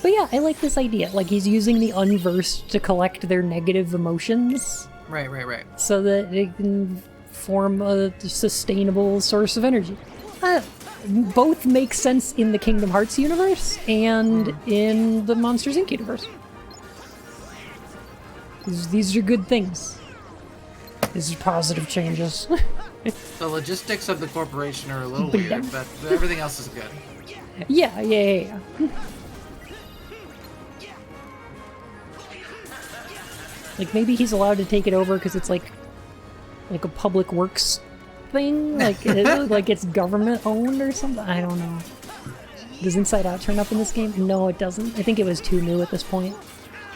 But yeah, I like this idea. Like, he's using the unversed to collect their negative emotions. Right. So that it can form a sustainable source of energy. Both make sense in the Kingdom Hearts universe and in the Monsters Inc. universe. These are good things. These are positive changes. The logistics of the corporation are a little weird, but everything else is good. Yeah. Like, maybe he's allowed to take it over because it's like a public works thing? Like, like it's government owned or something? I don't know. Does Inside Out turn up in this game? No, it doesn't. I think it was too new at this point.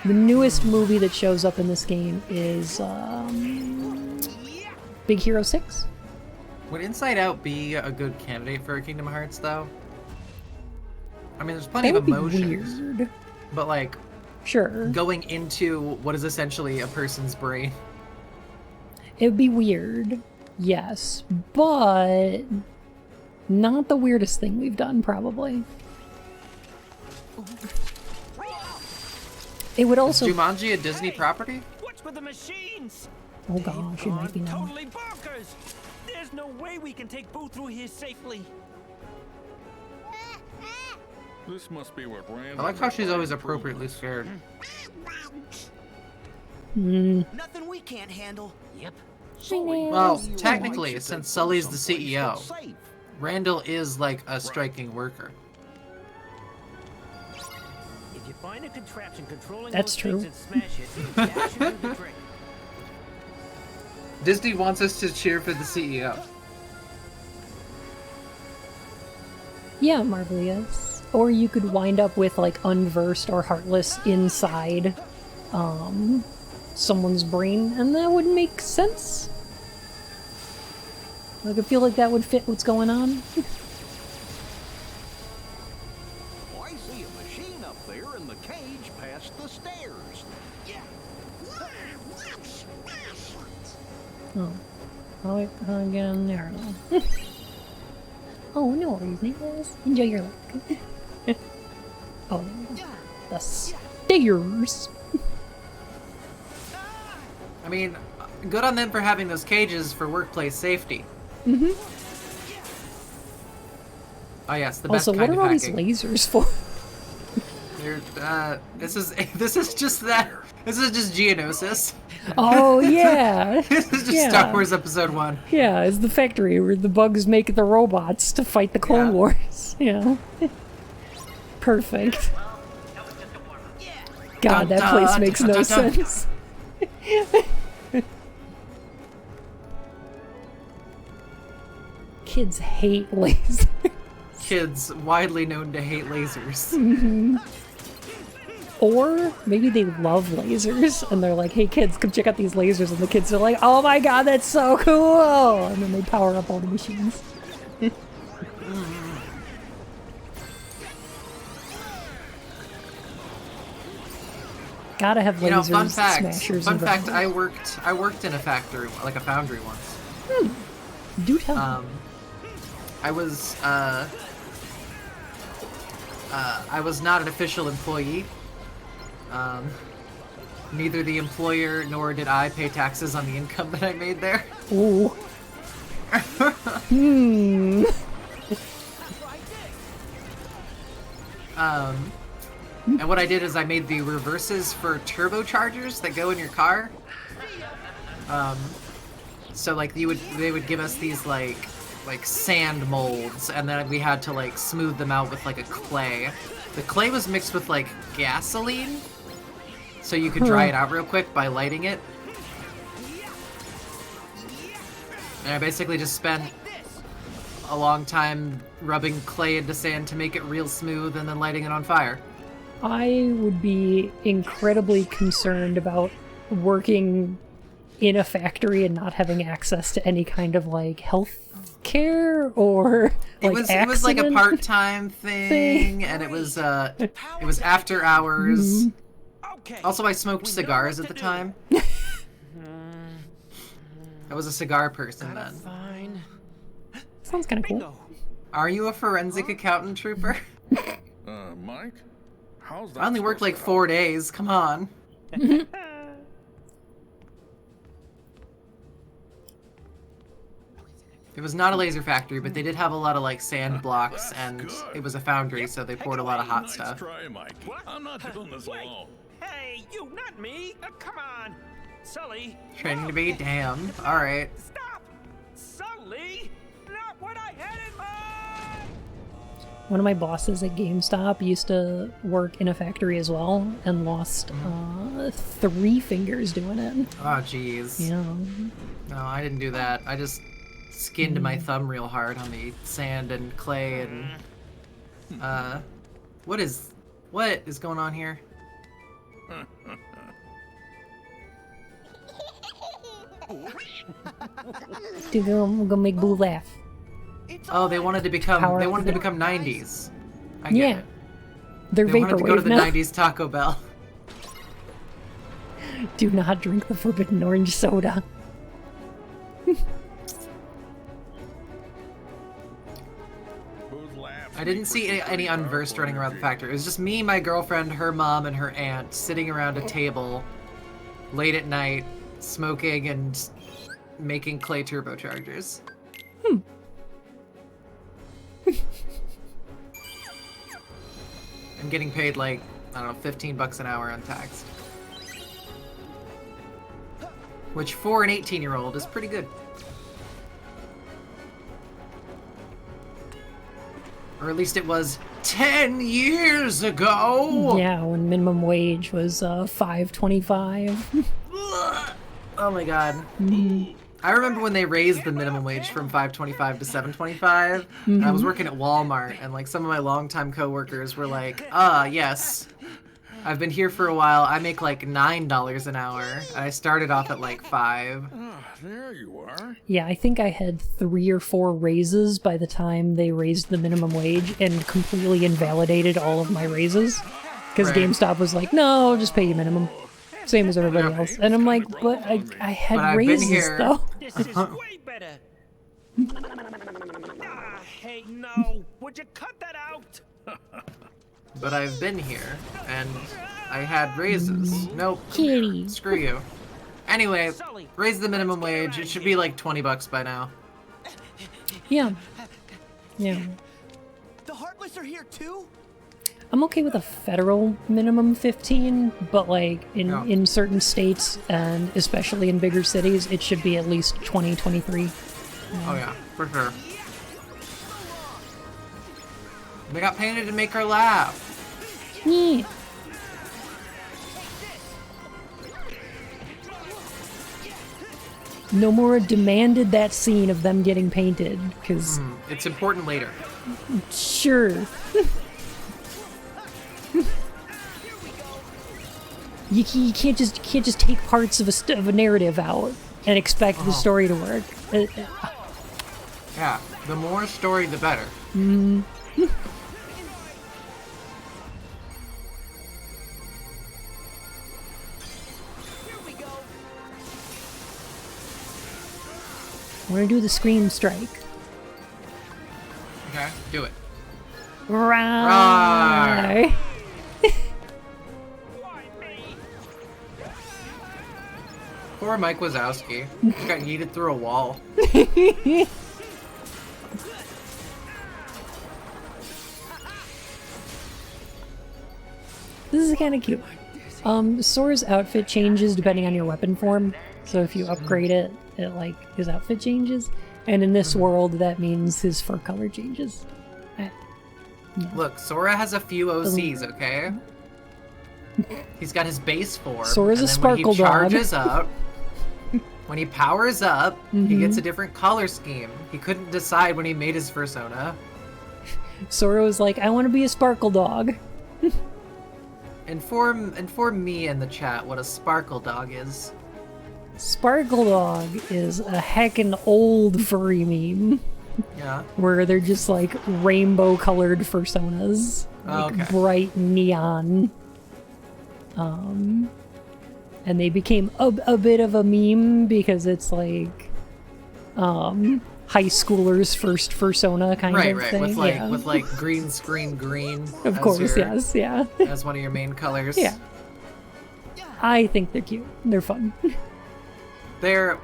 The newest movie that shows up in this game is Big Hero 6. Would Inside Out be a good candidate for Kingdom Hearts, though? I mean, there's plenty of emotions. Weird. But, like, sure, going into what is essentially a person's brain. It would be weird, yes, but not the weirdest thing we've done, probably. It would also... Is Jumanji a Disney property? What's with the machines? Oh gosh, it might be now. Totally bonkers. There's no way we can take Boo through here safely. This must be what Randall... I like how she's always appropriately scared. Nothing we can't handle. Yep. Well, technically, since Sully's the CEO, Randall is like a striking worker. If you find a contraption controlling That's those true. things and smash it, that should do the trick. Disney wants us to cheer for the CEO. Yeah, Marvel, yes. Or you could wind up with, like, unversed or heartless inside someone's brain, and that would make sense. Like, I feel like that would fit what's going on. I see a machine up there in the cage past the stairs. Oh. How do I get in there now? Oh, no worries, Nicholas. Enjoy your luck. Oh, there we go. The stairs. I mean, good on them for having those cages for workplace safety. Mm-hmm. Oh yes, the best Also, kind what of are all these hacking. lasers for? This is just that. This is just Geonosis. Oh, yeah. This is just Star Wars Episode 1. Yeah, it's the factory where the bugs make the robots to fight the Clone Wars. Yeah. Perfect. God, that place makes no sense. Kids hate lasers. Kids widely known to hate lasers. Mm-hmm. Or maybe they love lasers and they're like, hey kids, come check out these lasers. And the kids are like, oh my god, that's so cool. And then they power up all the machines. Gotta have lasers. You know, fun fact. Smashers, Fun and fact. robots. I worked in a factory, like a foundry once. Do tell me. I was not an official employee. Neither the employer nor did I pay taxes on the income that I made there. Ooh. And what I did is I made the reverses for turbochargers that go in your car. So like they would give us these like sand molds, and then we had to like smooth them out with like a clay. The clay was mixed with like gasoline, so you could dry it out real quick by lighting it. And I basically just spent a long time rubbing clay into sand to make it real smooth and then lighting it on fire. I would be incredibly concerned about working in a factory and not having access to any kind of like health care or like it was like a part-time thing, and it was after hours. Also, I smoked cigars at the time. I was a cigar person then. Sounds kind of cool. Are you a forensic accountant, Trooper? Mike? How's that? I only worked like 4 days. Come on. It was not a laser factory, but they did have a lot of like sand blocks, and it was a foundry, so they poured a lot of hot stuff. Try, Mike. I'm not doing this alone. Hey, you, not me. Come on. Sully. Training to be? Damn. Alright. Stop! Sully! Not what I had in mind! One of my bosses at GameStop used to work in a factory as well and lost 3 fingers doing it. Oh, jeez. Yeah. No, I didn't do that. I just skinned my thumb real hard on the sand and clay and... What is going on here? Dude, I'm gonna make Boo laugh. Oh, they wanted to become 90s. I get it. They're They wanted to go to vaporwave the now. 90s Taco Bell. Do not drink the forbidden orange soda. I didn't see any unversed running around the factory. It was just me, my girlfriend, her mom, and her aunt sitting around a table late at night, smoking and making clay turbochargers. I'm getting paid like, I don't know, 15 bucks an hour untaxed. Which for an 18-year-old is pretty good. Or at least it was 10 years ago! Yeah, when minimum wage was $5.25. Oh my god. I remember when they raised the minimum wage from $5.25 to $7.25. I was working at Walmart, and like some of my longtime coworkers were like, yes, I've been here for a while. I make like $9 an hour. And I started off at like $5. There you are. Yeah, I think I had 3 or 4 raises by the time they raised the minimum wage and completely invalidated all of my raises. Because Right. GameStop was like, no, just pay you minimum. Same as everybody else. And I'm like, but I had But I've been raises here. though. This is way better. Hey, no. Would you cut that out? But I've been here, and I had raises. Nope. Kitty. Screw you. Anyway, raise the minimum wage. It should be like 20 bucks by now. Yeah. Yeah. The Heartless are here too? I'm okay with a federal minimum 15, but like Yeah. in certain states and especially in bigger cities, it should be at least 20, 23. Oh yeah, for sure. They got painted to make her laugh. Yeah. Nomura demanded that scene of them getting painted, because It's important later. sure. You can't just take parts of a narrative out and expect the story to work. Yeah, the more story, the better. We're gonna do the scream strike. Okay, do it. Right. Poor Mike Wazowski. He got yeeted through a wall. This is kind of cute. Sora's outfit changes depending on your weapon form. So if you upgrade it, like his outfit changes. And in this world, that means his fur color changes. Look, Sora has a few OCs, okay? He's got his base form. Sora's and a then sparkle when he dog. charges up, when he powers up, he gets a different color scheme. He couldn't decide when he made his persona. Sora was like, I want to be a sparkle dog. Inform me in the chat what a sparkle dog is. Sparkle Dog is a heckin' old furry meme. Yeah. Where they're just like rainbow colored personas. Like Okay. bright neon. And they became a bit of a meme because it's like high schoolers' first persona kind of thing. With like green screen green. Of course, yes, yeah. As one of your main colors. Yeah. I think they're cute. They're fun. They're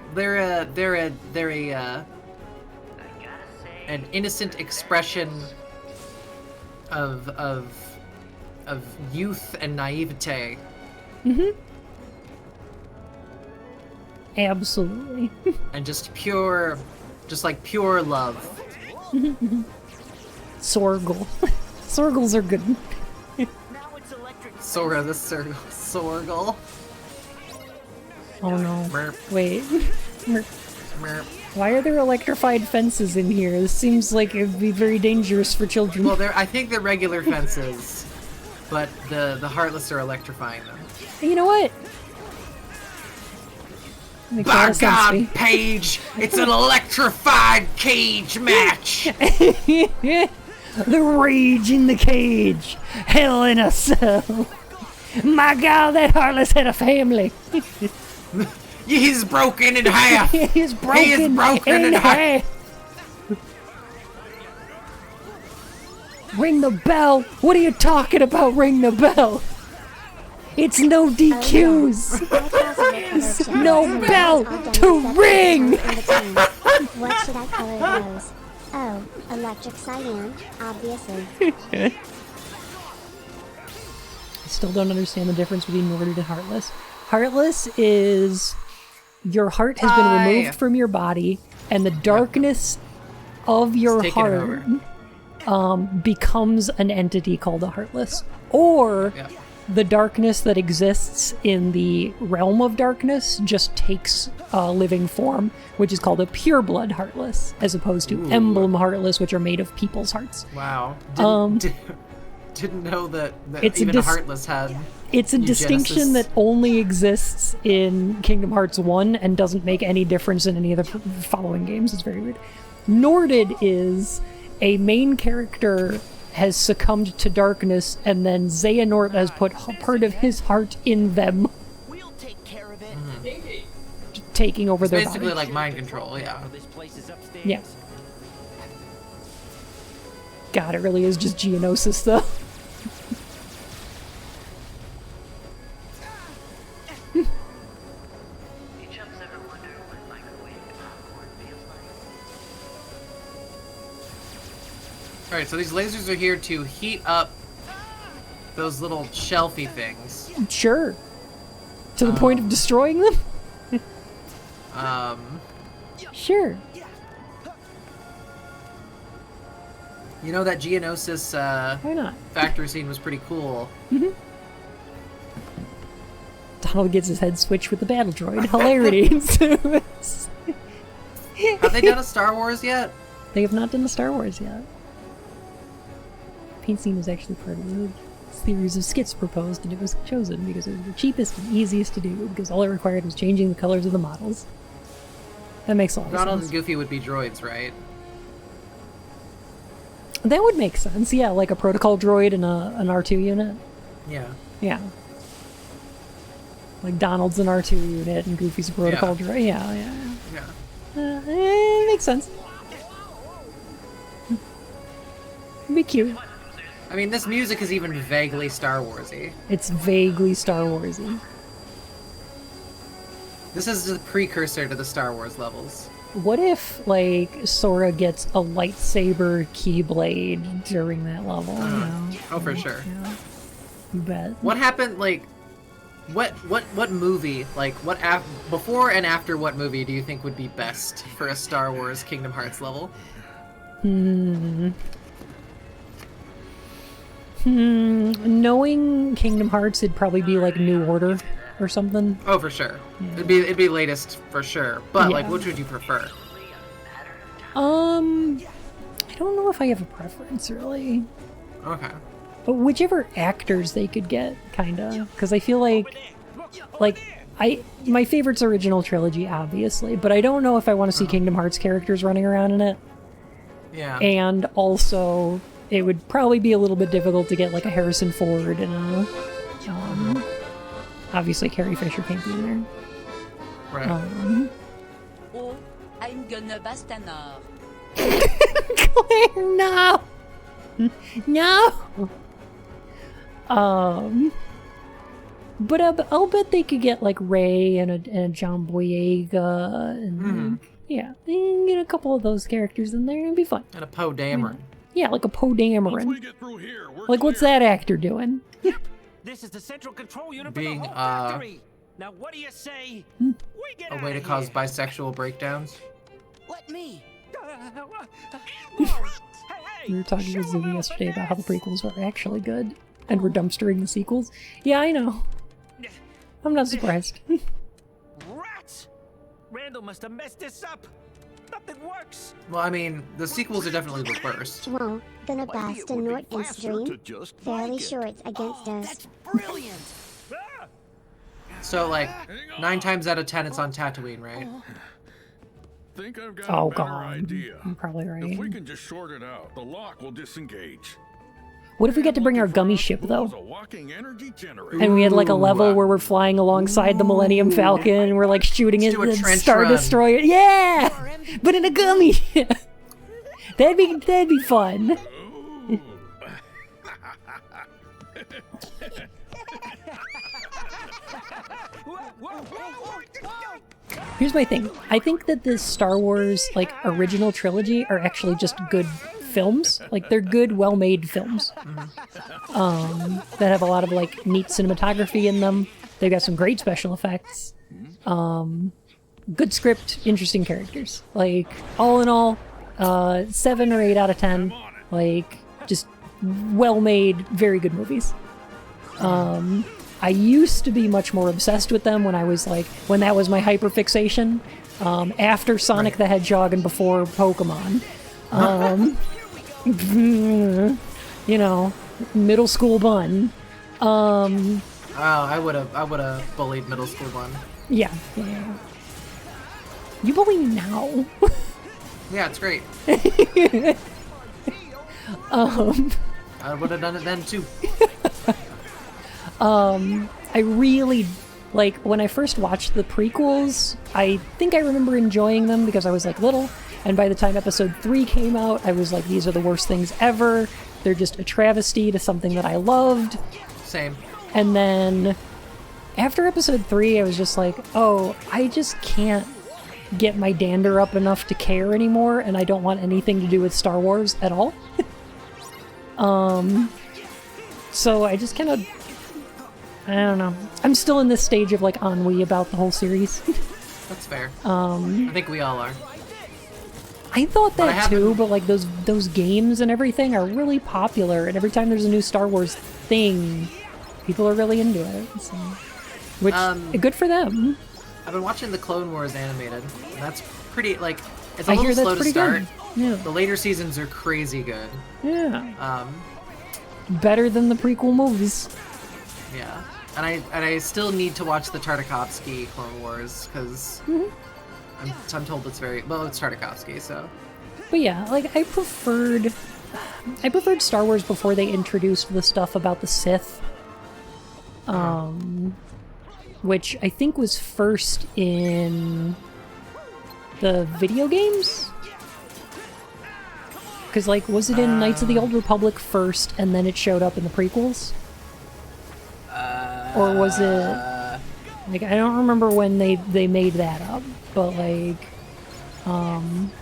an innocent expression of youth and naivete. Mm-hmm. Absolutely. And just pure love. Sorgle. Sorgles are good. Sora the Sorgle. Oh no. Merp. Wait. Merp. Merp. Why are there electrified fences in here? This seems like it would be very dangerous for children. Well, I think they're regular fences, but the Heartless are electrifying them. You know what? Makes a lot By of sense to me. God, Paige, it's an electrified cage match. The rage in the cage. Hell in a cell. My God, that Heartless had a family. He's broken in half. He's broken in half. Ring the bell. What are you talking about, ring the bell? It's no DQs. No bell to ring. What should I color those? Oh, electric cyan, obviously. I still don't understand the difference between Norted and Heartless. Heartless is your heart has been removed from your body, and the darkness of your heart becomes an entity called a Heartless. Or the darkness that exists in the realm of darkness just takes a living form, which is called a pureblood Heartless, as opposed to emblem Heartless, which are made of people's hearts. Wow. Didn't know that It's even Heartless had. It's a distinction that only exists in Kingdom Hearts 1 and doesn't make any difference in any of the following games. It's very weird. Norded is a main character has succumbed to darkness, and then Xehanort has put part of his heart in them. We'll take care of it. Taking over their Basically body. like mind control, yeah. Yeah. God, it really is just Geonosis, though. Alright, so these lasers are here to heat up those little shelfy things. Sure. To the point of destroying them? Sure. You know, that Geonosis Why not? factory scene was pretty cool. Mm-hmm. Donald gets his head switched with the battle droid. Hilarity ensues. Have they done a Star Wars yet? They have not done a Star Wars yet. Paint scene was actually part of the series of skits proposed, and it was chosen because it was the cheapest and easiest to do, because all it required was changing the colors of the models. That makes a lot of Donald sense. and Goofy would be droids, right? That would make sense, yeah, like a protocol droid and an R2 unit. Yeah. Yeah. Like Donald's an R2 unit and Goofy's a protocol droid. Yeah. It makes sense. It'd be cute. I mean, this music is even vaguely Star Warsy. It's vaguely Star Warsy. This is the precursor to the Star Wars levels. What if, like, Sora gets a lightsaber keyblade during that level? You know? Oh, for sure. Yeah. You bet. What happened, like, what movie, like, before and after what movie do you think would be best for a Star Wars Kingdom Hearts level? Knowing Kingdom Hearts, it'd probably be like New Order or something. Oh, for sure. Yeah. It'd be latest for sure. But like, which would you prefer? I don't know if I have a preference really. Okay. whichever actors they could get, kinda, because I feel like my favorite's original trilogy, obviously, but I don't know if I want to see Kingdom Hearts characters running around in it. Yeah. And also, it would probably be a little bit difficult to get like a Harrison Ford and a obviously Carrie Fisher can't be in there. Right. Oh, I'm gonna bust an Claire, no! No! But I'll bet they could get like Ray and a John Boyega and yeah, and get a couple of those characters in there and be fun. And a Poe Dameron. Yeah, like a Poe Dameron. Like what's that actor doing? This is the central control unit Being, for the whole factory. Now what do you say? We get A out way to of cause here. bisexual breakdowns. Let me. We were talking to Ziggy yesterday about how the prequels are actually good, and we're dumpstering the sequels. Yeah, I know. I'm not surprised. Rats! Randall must have messed this up. Nothing works. Well, I mean, the sequels are definitely the worst. Well, then a Maybe it bast and would be Nort and faster to stream. just Fairly like it. sure it's against us. That's brilliant. So, like, 9 times out of 10 it's on Tatooine, right? Think I've got Oh a better god, idea. you're probably If we right. can just short it out, the lock will disengage. What if we get to bring our gummy ship It's though? a walking energy generator. And we had like a level where we're flying alongside the Millennium Falcon and we're like shooting Let's it do a the trench Star run. Destroyer. Yeah! But in a gummy ship. That'd be fun. Ooh. Here's my thing. I think that the Star Wars like original trilogy are actually just good films. Like they're good, well-made films. That have a lot of like neat cinematography in them. They've got some great special effects. Good script, interesting characters. Like all in all, 7 or 8 out of 10. Like just well-made, very good movies. I used to be much more obsessed with them when I was like, when that was my hyperfixation. After Sonic the Hedgehog and before Pokemon. You know, middle school bun. Oh, I would have bullied middle school one. Yeah. You bully me now. Yeah, it's great. I would have done it then too. I really, like, when I first watched the prequels, I think I remember enjoying them because I was, like, little, and by the time episode 3 came out, I was like, these are the worst things ever, they're just a travesty to something that I loved. Same. And then, after episode 3, I was just like, oh, I just can't get my dander up enough to care anymore, and I don't want anything to do with Star Wars at all. So I just kind of, I don't know. I'm still in this stage of like ennui about the whole series. That's fair. I think we all are. I thought But I that too, haven't- but like those games and everything are really popular, and every time there's a new Star Wars thing, people are really into it. So. Which, good for them. I've been watching the Clone Wars animated, and that's pretty, like, it's a I little hear that's slow to pretty start. good. Yeah. The later seasons are crazy good. Yeah. Better than the prequel movies. Yeah. And I still need to watch the Tartakovsky Clone Wars, because I'm told it's very, well, it's Tartakovsky, so. But yeah, like I preferred Star Wars before they introduced the stuff about the Sith. Which I think was first in the video games? Because, like, was it in Knights of the Old Republic first, and then it showed up in the prequels? Or was it... Like, I don't remember when they made that up, but, like... I'm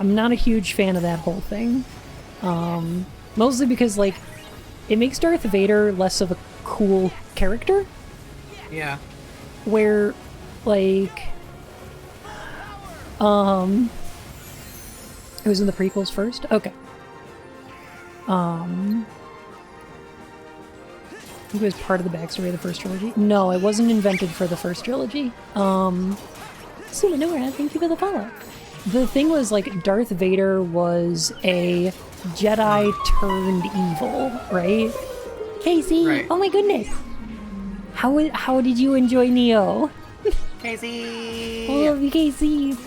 not a huge fan of that whole thing. Mostly because, like, it makes Darth Vader less of a cool character. Yeah. Where, like... It was in the prequels first? Okay. I think it was part of the backstory of the first trilogy. No, it wasn't invented for the first trilogy. Sumanora, thank you for the follow. the thing was, like, Darth Vader was a Jedi turned evil, right? Casey, Right. oh my goodness. How did you enjoy Neo? Casey! I love you, Casey.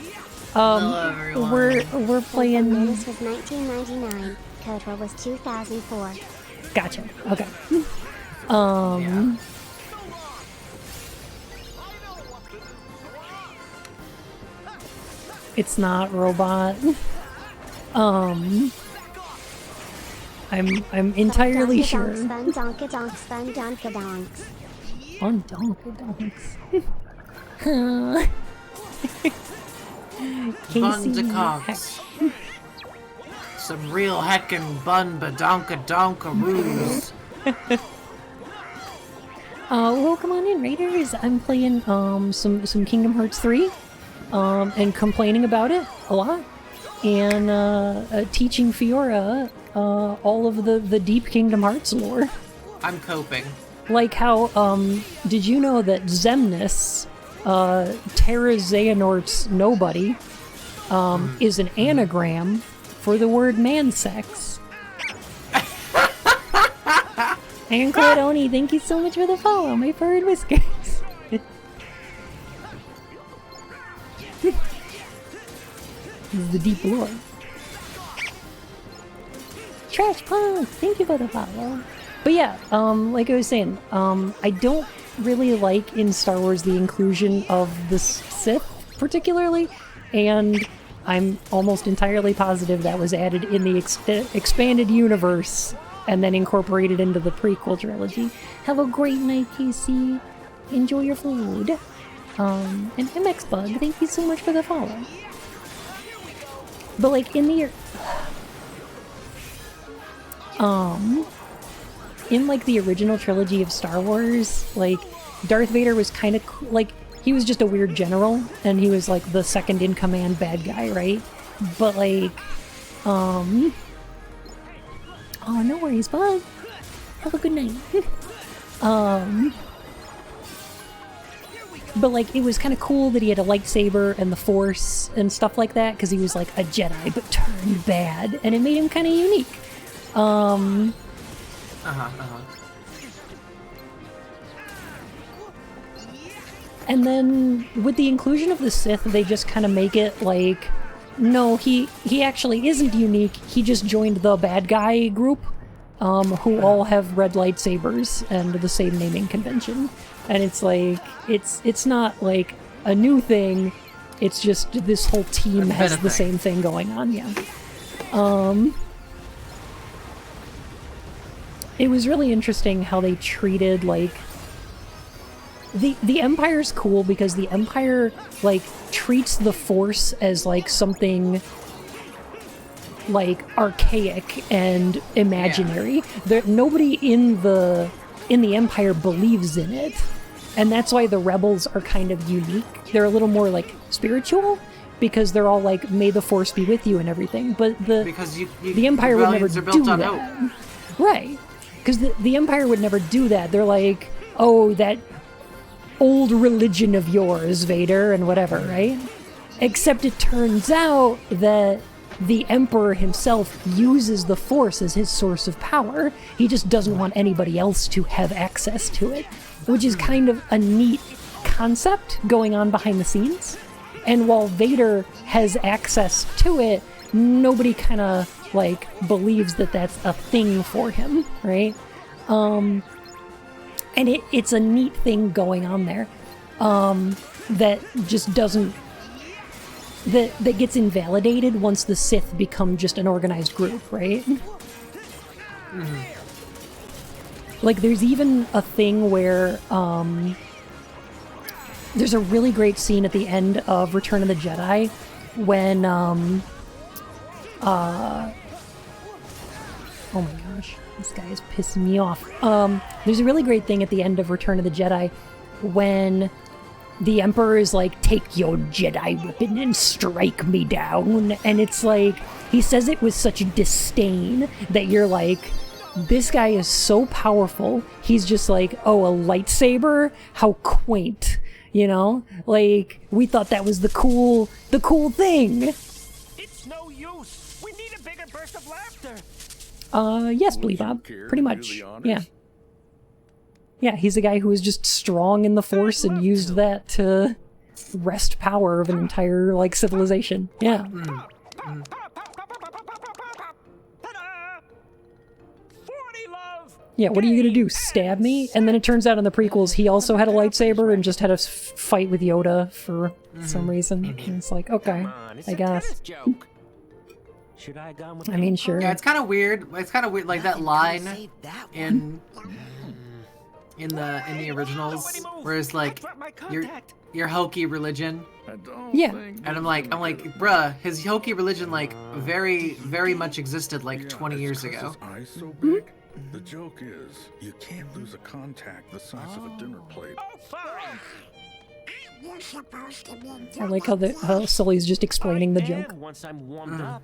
Hello, everyone. We're playing. This was 1999. KOTOR was 2004. Gotcha. Okay. It's not robot. I'm entirely sure. Spun donkadonks, spun donkadonks. On donkadonks. Bundaconks. Some real heckin' bun badonkadonkaroos. Well, come on in, Raiders. I'm playing some Kingdom Hearts 3, and complaining about it a lot, and teaching Fiora all of the deep Kingdom Hearts lore. I'm coping. Like how, did you know that Xemnas, Terra Xehanort's nobody, is an anagram for the word man-sex? And Cladoni, thank you so much for the follow, my fur and whiskers. This is the deep lore. Trash Punk, thank you for the follow. But yeah, like I was saying, I don't really like in Star Wars the inclusion of the Sith, particularly, and I'm almost entirely positive that was added in the expanded universe and then incorporated into the prequel trilogy. Have a great night, Casey. Enjoy your food. And MX Bug, thank you so much for the follow. But like in the in like the original trilogy of Star Wars, like Darth Vader was kind of like, he was just a weird general and he was like the second in command bad guy, right? But like oh, no worries, bud. Have a good night. But like it was kind of cool that he had a lightsaber and the Force and stuff like that, because he was like a Jedi but turned bad, and it made him kind of unique. And then with the inclusion of the Sith, they just kind of make it like, no, he actually isn't unique. He just joined the bad guy group, who all have red lightsabers and the same naming convention. And it's like, it's not like a new thing. It's just this whole team has the same thing going on. Yeah. It was really interesting how they treated like the Empire's cool, because the Empire like treats the Force as like something like archaic and imaginary. Yeah. Nobody in the Empire believes in it, and that's why the rebels are kind of unique. They're a little more like spiritual, because they're all like, may the Force be with you and everything. But the Empire would never do that. Right. Because the Empire would never do that. They're like, oh, that old religion of yours, Vader, and whatever, right? Except it turns out that the Emperor himself uses the Force as his source of power. He just doesn't want anybody else to have access to it, which is kind of a neat concept going on behind the scenes. And while Vader has access to it, nobody kind of like believes that that's a thing for him, right? And it's a neat thing going on there, that just doesn't, that gets invalidated once the Sith become just an organized group, right? Mm-hmm. Like there's even a thing where there's a really great scene at the end of Return of the Jedi when oh my gosh, this guy is pissing me off. There's a really great thing at the end of Return of the Jedi when the Emperor is like, take your Jedi weapon and strike me down. And it's like, he says it with such disdain that you're like, this guy is so powerful. He's just like, oh, a lightsaber? How quaint. You know? Like, we thought that was the cool thing. It's no use. We need a bigger burst of laughter. Yes, Bleebob. Pretty much. Yeah. Yeah, he's a guy who was just strong in the Force and used that to wrest power of an entire, like, civilization. Yeah. Yeah, what are you gonna do? Stab me? And then it turns out in the prequels he also had a lightsaber and just had a fight with Yoda for some reason. And it's like, okay, I guess. I mean, sure. Yeah, it's kind of weird. It's kind of weird, like that line in the originals, where it's like your hokey religion. Yeah. And I'm like, bruh, his hokey religion like very, very much existed like 20 years ago. Eyes so big. The joke is, you can't lose a contact the size of a dinner plate. I like how Sully's just explaining the joke. Once I'm warmed up.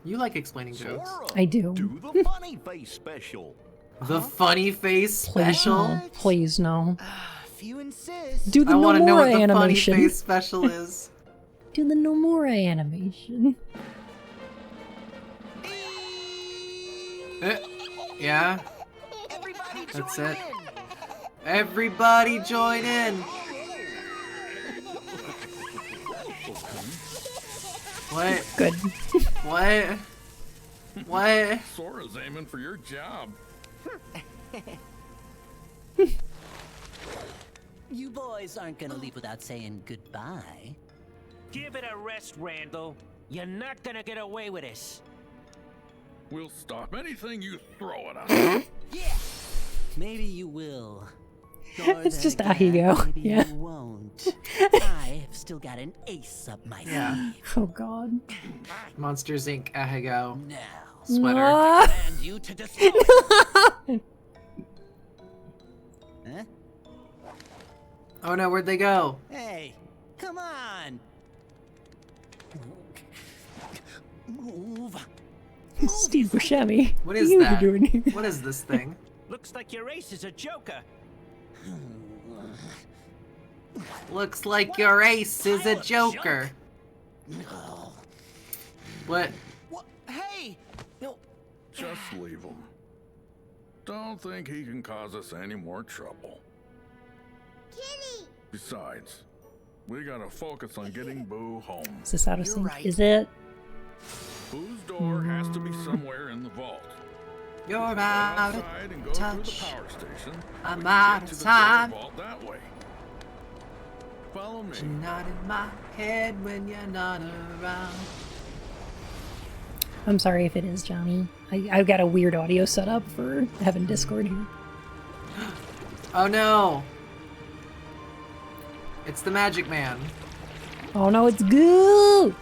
You like explaining jokes. I do. Do the funny face special. The funny face Please special? no. Please no. If you insist. Do the I want to know what Nomura the animation. funny face special is. Do the Nomura animation. Yeah. That's it. Everybody join in. What? Good. What? What? Sora's aiming for your job. You boys aren't gonna leave without saying goodbye. Give it a rest, Randall. You're not gonna get away with this. We'll stop anything you throw at us. Yeah. Maybe you will. It's just Ahigo. Maybe Yeah. you won't. I have still got an ace up my sleeve. Oh god. Monsters Inc. Ahigo. Now. Sweater. And you to destroy. Huh? Oh no, where'd they go? Hey, come on. Move. Steve Buscemi. What is you that? doing here? What is this thing? Looks like your ace is a joker. Looks like your ace is a joker. What? What? Hey! No. Just leave him. Don't think he can cause us any more trouble. Kitty! Besides, we gotta focus on getting Boo home. Is this out of sync? right. Is it? Boo's door has to be somewhere in the vault. You're Go out of outside and go through the touch. power station. I'm or out get of to the time. door vault that way. Follow me. You're not in my head when you're not around. I'm sorry if it is, Johnny. I've got a weird audio setup for having Discord here. Oh no! It's the Magic Man. Oh no, it's goo!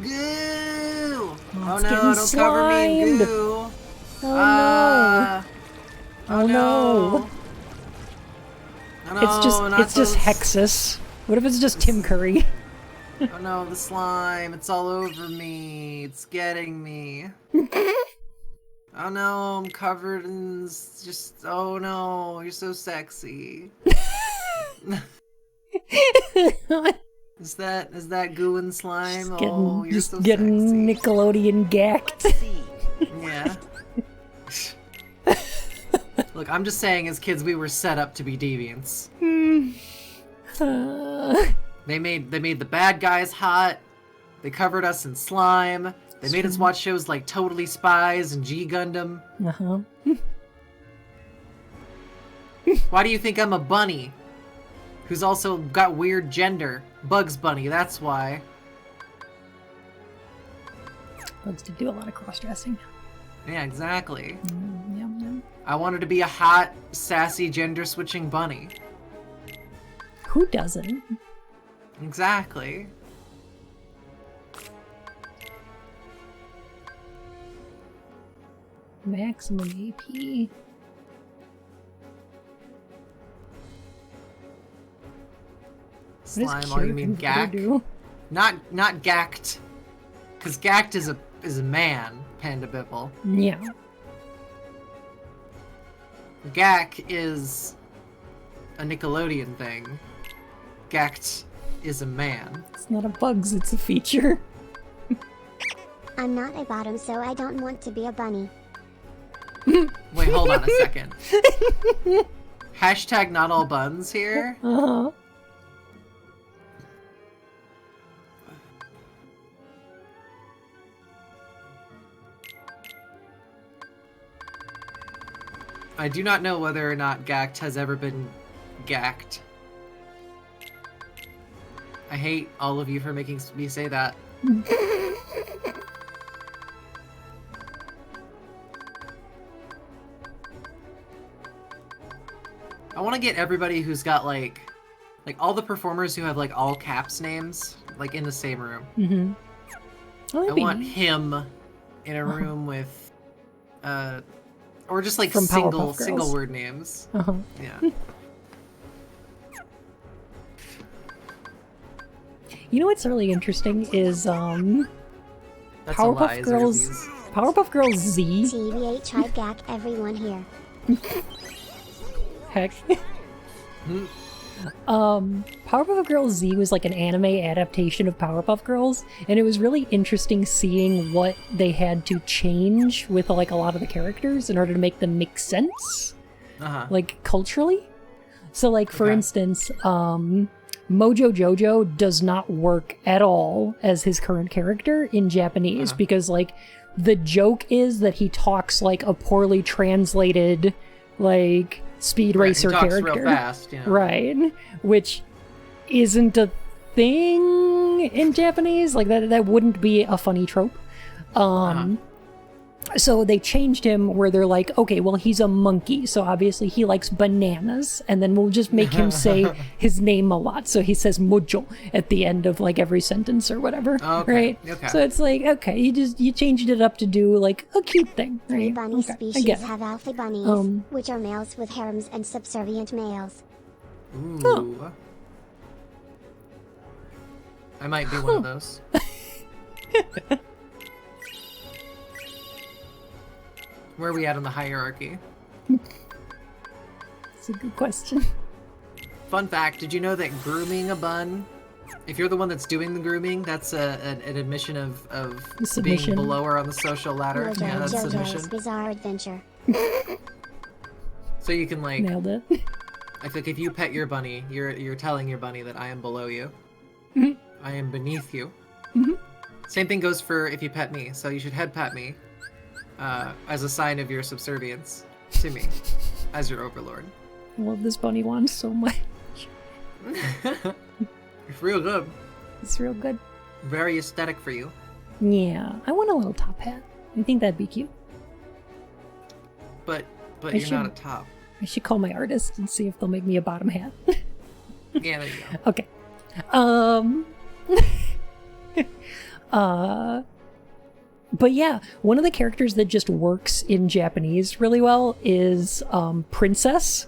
Goo! Oh it's no, getting don't cover me in slimed. goo! Oh Oh no. Oh no, It's just Hexus. What if it's just Tim Curry? Oh no, the slime, it's all over me. It's getting me. Oh no, I'm covered in just, oh no, you're so sexy. Is that goo and slime? Oh, you're so getting sexy. Nickelodeon gacked. Yeah. Look, I'm just saying, as kids, we were set up to be deviants. They made the bad guys hot. They covered us in slime. They made us watch shows like Totally Spies and G Gundam. Uh-huh. Why do you think I'm a bunny? Who's also got weird gender. Bugs Bunny, that's why. Bugs to do a lot of cross-dressing. Yeah, exactly. Yum. I wanted to be a hot, sassy, gender-switching bunny. Who doesn't? Exactly. Maximum AP. Slime, oh, you mean gack? Do? Not gacked. Cause gacked is a man, Panda Bipple. Yeah. Gack is a Nickelodeon thing. Gact is a man. It's not a bugs, it's a feature. I'm not a bottom, so I don't want to be a bunny. Wait, hold on a second. Hashtag not all buns here. Uh-huh. I do not know whether or not Gact has ever been gacked. I hate all of you for making me say that. I want to get everybody who's got like all the performers who have like all caps names like in the same room. Mm-hmm. Oh, I want him in a room with or just like From single word names. Uh-huh. Yeah. You know what's really interesting is That's Powerpuff Girls. Powerpuff Girls Z. TBH, I gack everyone here. Heck. Powerpuff Girls Z was like an anime adaptation of Powerpuff Girls, and it was really interesting seeing what they had to change with like a lot of the characters in order to make them make sense, like culturally. So, like for instance, Mojo Jojo does not work at all as his current character in Japanese because like the joke is that he talks like a poorly translated like speed racer he talks character. Real fast, you know. Right, which isn't a thing in Japanese. Like that wouldn't be a funny trope. So they changed him where they're like, okay, well, he's a monkey, so obviously he likes bananas, and then we'll just make him say his name a lot. So he says mojo at the end of like every sentence or whatever, right? Okay. So it's like, okay, you changed it up to do like a cute thing, right? 3 bunny species have alpha bunnies, which are males with harems and subservient males. Ooh. Oh. I might be one of those. Where are we at in the hierarchy? That's a good question. Fun fact, did you know that grooming a bun, if you're the one that's doing the grooming, that's an admission of being below her on the social ladder? Mojo Yeah, that's Jojo's submission. Bizarre Adventure. So you can like... Nailed it. I think if you pet your bunny, you're telling your bunny that I am below you. I am beneath you. Same thing goes for if you pet me, so you should head pat me. As a sign of your subservience to me, as your overlord. I love this bunny wand so much. It's real good. It's real good. Very aesthetic for you. Yeah, I want a little top hat. I think that'd be cute. But you're not a top. I should call my artist and see if they'll make me a bottom hat. Yeah, there you go. Okay. But yeah, one of the characters that just works in Japanese really well is Princess.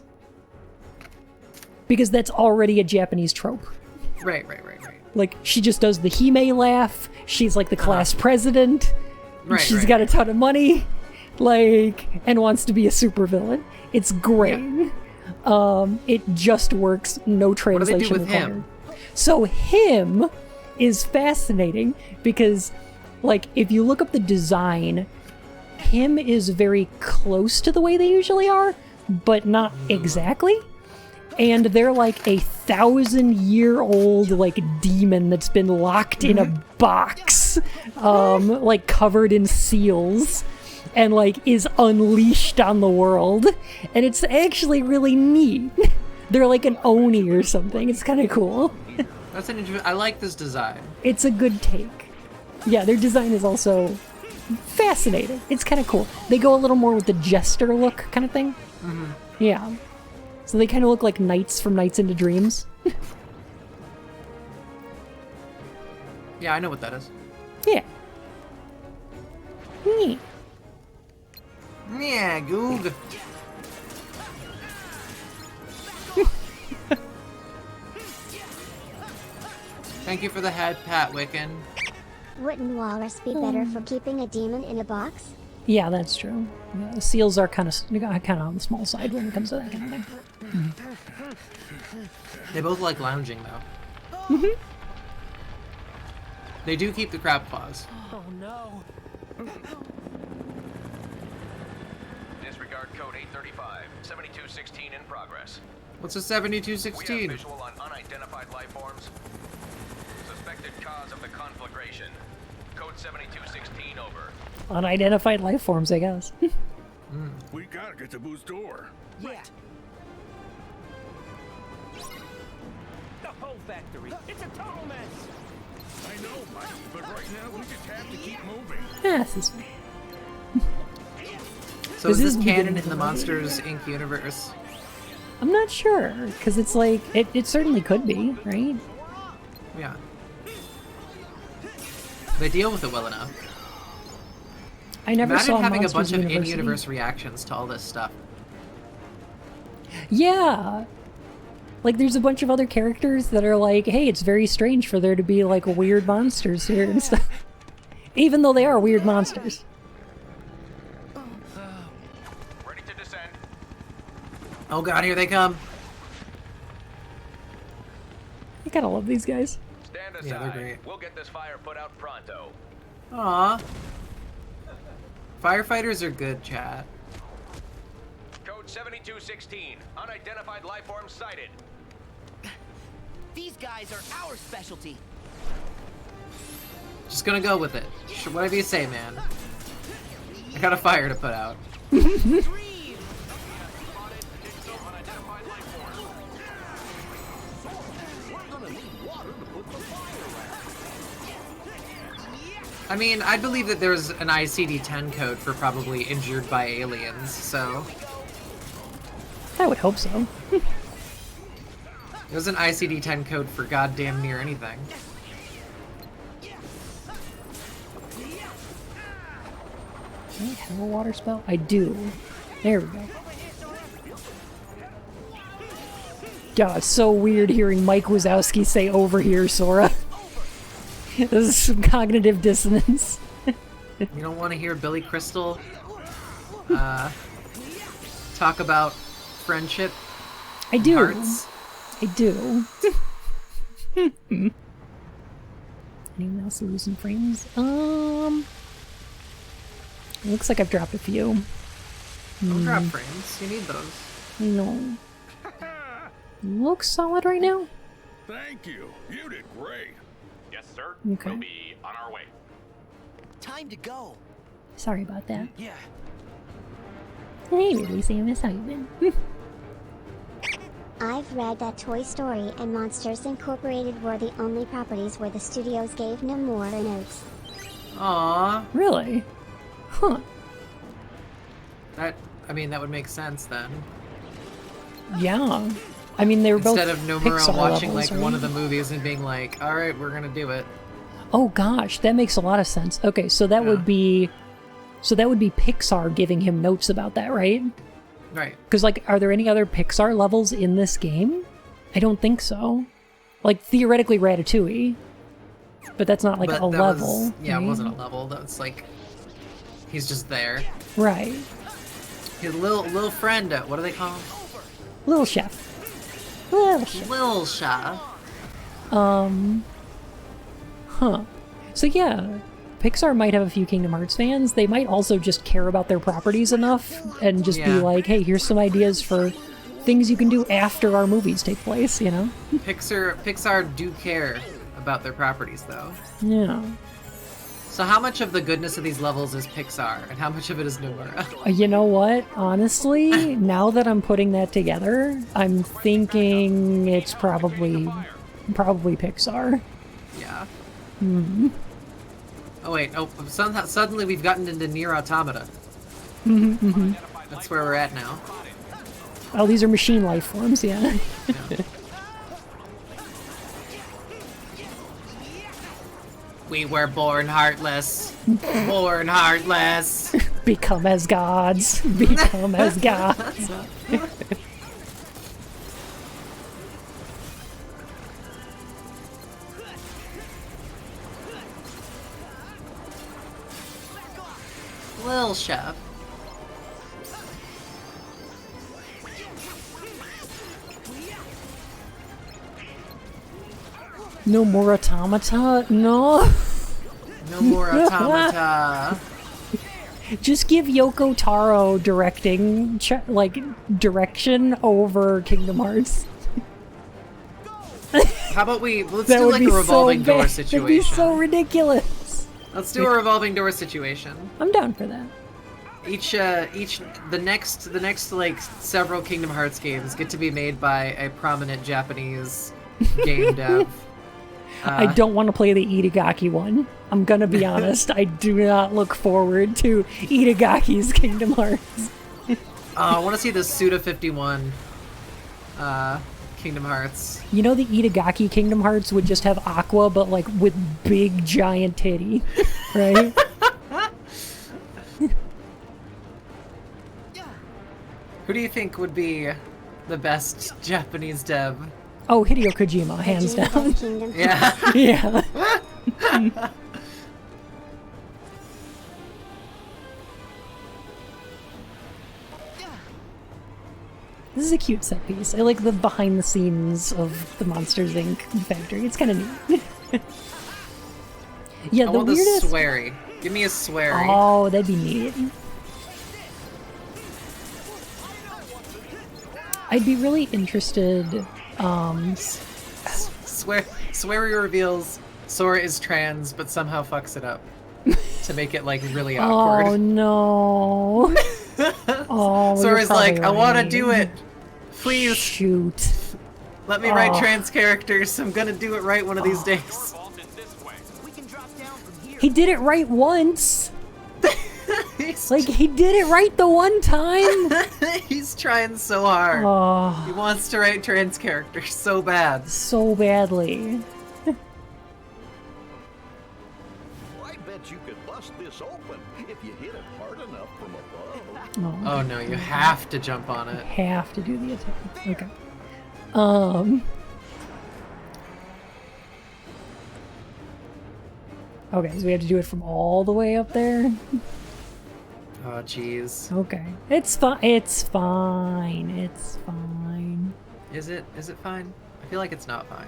Because that's already a Japanese trope. Right. Like, she just does the Hime laugh, she's like the class president, she's got a ton of money, like, and wants to be a supervillain. It's great. Yeah. It just works, no translation required. Him? So him is fascinating because... like, if you look up the design, him is very close to the way they usually are, but not exactly. And they're like 1,000-year-old, like, demon that's been locked in a box, like, covered in seals, and, like, is unleashed on the world. And it's actually really neat. They're like an Oni or something. It's kind of cool. That's an interesting... I like this design. It's a good take. Yeah, their design is also fascinating. It's kind of cool. They go a little more with the jester look kind of thing. Yeah. So they kind of look like knights from Nights into Dreams. Yeah, I know what that is. Yeah. Yeah, Goog. Thank you for the head pat, Wiccan. Wouldn't Walrus be better for keeping a demon in a box? Yeah, that's true. Yeah, the seals are kind of on the small side when it comes to that kind of thing. They both like lounging, though. They do keep the crab claws. Oh no. Disregard code 835. 7216 in progress. What's a We 7216? have visual on unidentified life forms. Suspected cause of the conflagration. Code 7216 over. Unidentified life forms, I guess. We gotta get to Boo's door. Yeah. The whole factory. It's a total mess. I know, Mike, but right now we just have to keep moving. Yeah, this is... So This is is this the canon beginning in the of Monsters Inc. universe? I'm not sure, because it's like, it certainly could be, right? Yeah. They deal with it well enough. I never Imagine saw having Monsters a bunch of University. in-universe reactions to all this stuff. Yeah! Like, there's a bunch of other characters that are like, hey, it's very strange for there to be, like, weird monsters here and stuff. Even though they are weird monsters. Ready to descend. Oh god, here they come. I gotta love these guys. Stand aside. Yeah, they're great. We'll get this fire put out pronto. Aw. Firefighters are good, chat. Code 7216. Unidentified life forms sighted. These guys are our specialty. Just gonna go with it. Whatever you say, man. I got a fire to put out. I mean, I believe that there's an ICD-10 code for probably injured by aliens, so... I would hope so. There's an ICD-10 code for goddamn near anything. Do I have a water spell? I do. There we go. God, it's so weird hearing Mike Wazowski say "over here, Sora." This is some cognitive dissonance. You don't want to hear Billy Crystal talk about friendship? I do. Hearts? I do. Anyone else losing frames? It looks like I've dropped a few. Don't drop frames. You need those. No. Looks solid right now. Thank you. You did great. Yes, sir. Okay. We'll be on our way. Time to go. Sorry about that. Yeah. Hey, Ridley Samus, how you been? I've read that Toy Story and Monsters Incorporated were the only properties where the studios gave no more notes. Aww. Really? Huh. I mean, that would make sense then. Yeah. I mean, they were Instead both of Nomura Pixar watching levels, like one right? of the movies and being like, alright, we're gonna do it. Oh gosh, that makes a lot of sense. Okay, so that would be Pixar giving him notes about that, right? Right. Because, like, are there any other Pixar levels in this game? I don't think so. Like, theoretically Ratatouille. But that's not, like, But a that level. was, yeah, right? it wasn't a level. That's like, he's just there. Right. His little friend, what do they call him? Little Chef. Little Chef. Lil Sha. Huh. So yeah, Pixar might have a few Kingdom Hearts fans. They might also just care about their properties enough and just be Yeah. like, hey, here's some ideas for things you can do after our movies take place, you know? Pixar do care about their properties, though. Yeah. So how much of the goodness of these levels is Pixar, and how much of it is Nomura? You know what? Honestly, now that I'm putting that together, I'm thinking it's probably Pixar. Yeah. Hmm. Oh wait, suddenly we've gotten into Nier Automata. Mm-hmm. That's where we're at now. Oh, these are machine life forms, yeah. We were born heartless. Born heartless. Become as gods. Become as gods. Lil Chef. No more automata? No. No more automata. Just give Yoko Taro directing, direction over Kingdom Hearts. How about let's do like a revolving door situation. That'd be so ridiculous. Let's do a revolving door situation. I'm down for that. The next like several Kingdom Hearts games get to be made by a prominent Japanese game dev. I don't want to play the Itagaki one. I'm gonna be honest. I do not look forward to Itagaki's Kingdom Hearts. I want to see the Suda 51 Kingdom Hearts. You know the Itagaki Kingdom Hearts would just have Aqua, but like with big giant titty, right? Who do you think would be the best Japanese dev? Oh, Hideo Kojima, hands down. Yeah. Yeah. This is a cute set piece. I like the behind the scenes of the Monsters Inc. factory. It's kind of neat. Yeah, I want the sweary. Give me a sweary. Oh, that'd be neat. I'd be really interested. Sweary reveals Sora is trans, but somehow fucks it up to make it like really awkward. Oh no! Oh, Sora's like, right. I want to do it. Please shoot. Let me write trans characters. I'm gonna do it right one of these days. He did it right once. Like, he did it right the one time. He's trying so hard. Oh. He wants to write trans characters so bad. So badly. I bet you could bust this open if you hit it hard enough from above. Oh no, you have to jump on it. Have to do the attack. Okay. Okay, so we have to do it from all the way up there? Oh, jeez. Okay. It's fine. It's fine. It's fine. Is it? Is it fine? I feel like it's not fine.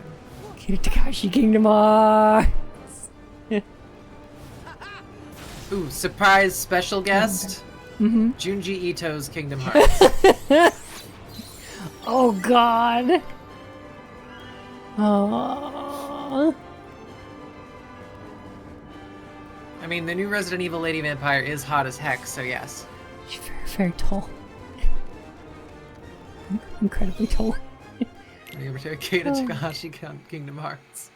Takashi Kingdom Hearts! Ooh, surprise special guest? Mm-hmm. Junji Ito's Kingdom Hearts. Oh, God. Oh. I mean, the new Resident Evil Lady Vampire is hot as heck, so yes. She's very, very tall. Incredibly tall. Keita Takahashi Kingdom Hearts.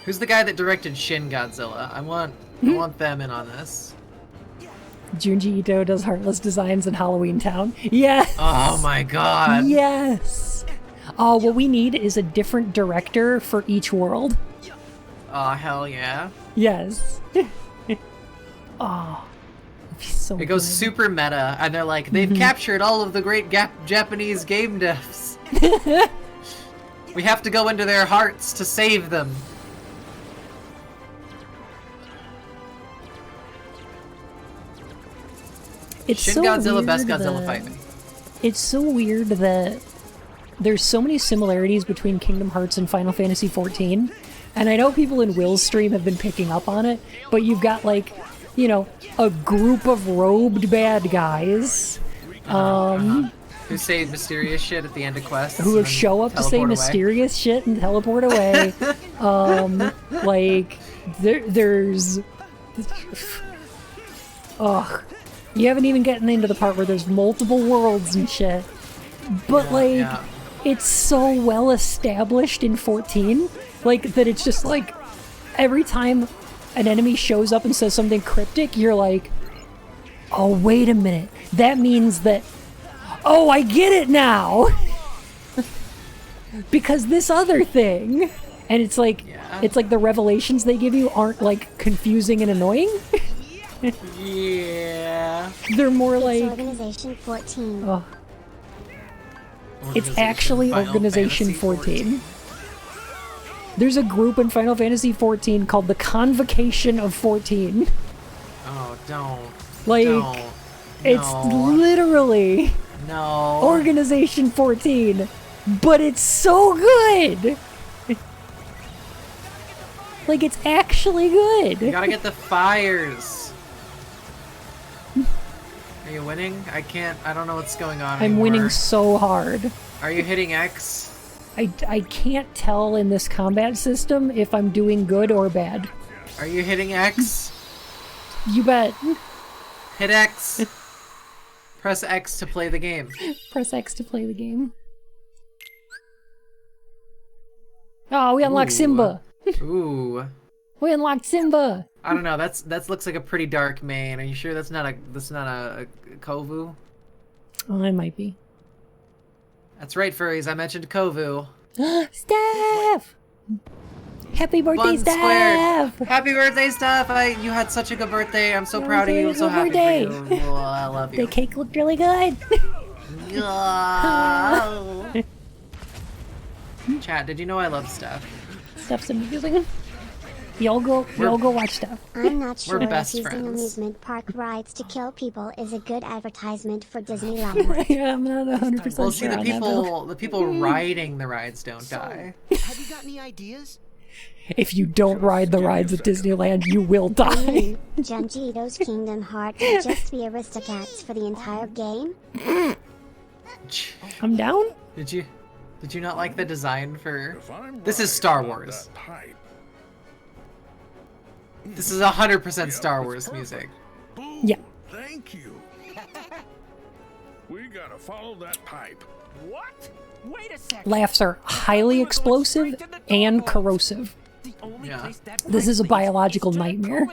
Who's the guy that directed Shin Godzilla? I want them in on this. Junji Ito does Heartless Designs in Halloween Town. Yes! Oh my god! Yes! Oh, what we need is a different director for each world. Oh, hell yeah. Yes. Oh. So it goes good. super meta, and they're like, they've captured all of the great Japanese game devs. We have to go into their hearts to save them. It's Shin so Godzilla, weird best Godzilla fight me. It's so weird that there's so many similarities between Kingdom Hearts and Final Fantasy XIV. And I know people in Will's stream have been picking up on it, but you've got, like, you know, a group of robed bad guys. Who say mysterious shit at the end of quests. Who show up to say mysterious shit and teleport away. Like, there's... Ugh. You haven't even gotten into the part where there's multiple worlds and shit. But, it's so well established in 14, like, that it's just like, every time an enemy shows up and says something cryptic, you're like, oh, wait a minute. That means that, oh, I get it now! Because this other thing, and it's like, the revelations they give you aren't, like, confusing and annoying. Yeah. They're more like... Organization 14. Oh. It's actually Organization 14. There's a group in Final Fantasy 14 called the Convocation of 14. Oh, don't. Like, don't. it's literally no. Organization 14. but it's so good. Like, it's actually good. You gotta get the fires. Are you winning? I don't know what's going on I'm anymore. winning so hard. Are you hitting X? I can't tell in this combat system if I'm doing good or bad. Are you hitting X? You bet. Hit X. Press X to play the game. Press X to play the game. Oh, we unlocked Simba. Ooh. We unlocked Simba. I don't know. That looks like a pretty dark main. Are you sure that's not a Kovu? Oh, it might be. That's right, furries. I mentioned Kovu. Steph! Happy birthday, Bun Steph! squared. Happy birthday, Steph! You had such a good birthday. I'm so proud of you. I'm so happy for you. Oh, I love you. The cake looked really good. Chat, did you know I love Steph? Steph's amazing. Y'all go watch Steph. I'm not sure if best using friends. amusement park rides to kill people is a good advertisement for Disneyland. Yeah, I'm not 100% Well, see, sure on that, though. the people riding the rides don't die. Have you got any ideas? If you don't ride the rides at Disneyland, you will die. Junji Ito's Kingdom Hearts would just be Aristocats for the entire game. I'm down. Did you not like the design for... This is Star Wars. This is 100% Star Wars music. Yeah. Thank you. We gotta follow that pipe. What? Wait a second. Laughs are highly explosive and corrosive. Yeah. This is a biological nightmare.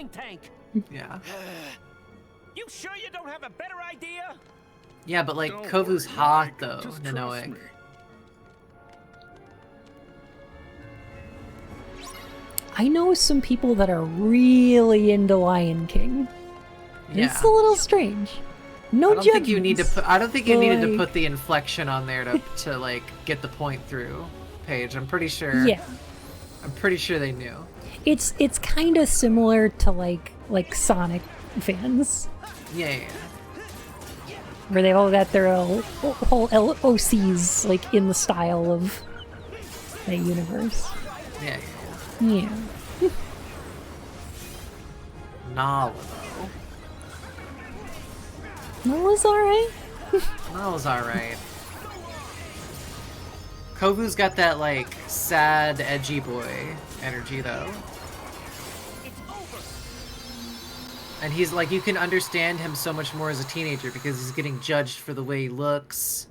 Yeah. You sure you don't have a better idea? Yeah, but like Kovu's hot though, Nanoic. I know some people that are really into Lion King. Yeah. It's a little strange. No I don't think you need to judgments, put. I don't think you but, needed to like- put the inflection on there to like get the point through. Paige, I'm pretty sure. Yeah. I'm pretty sure they knew. It's kind of similar to like Sonic fans, Yeah. where they've all got their whole LOCs like in the style of that universe. Yeah. Yeah. Nala though. Nala's alright. Nala's alright. Kovu's got that like sad, edgy boy energy though. And he's like, you can understand him so much more as a teenager because he's getting judged for the way he looks.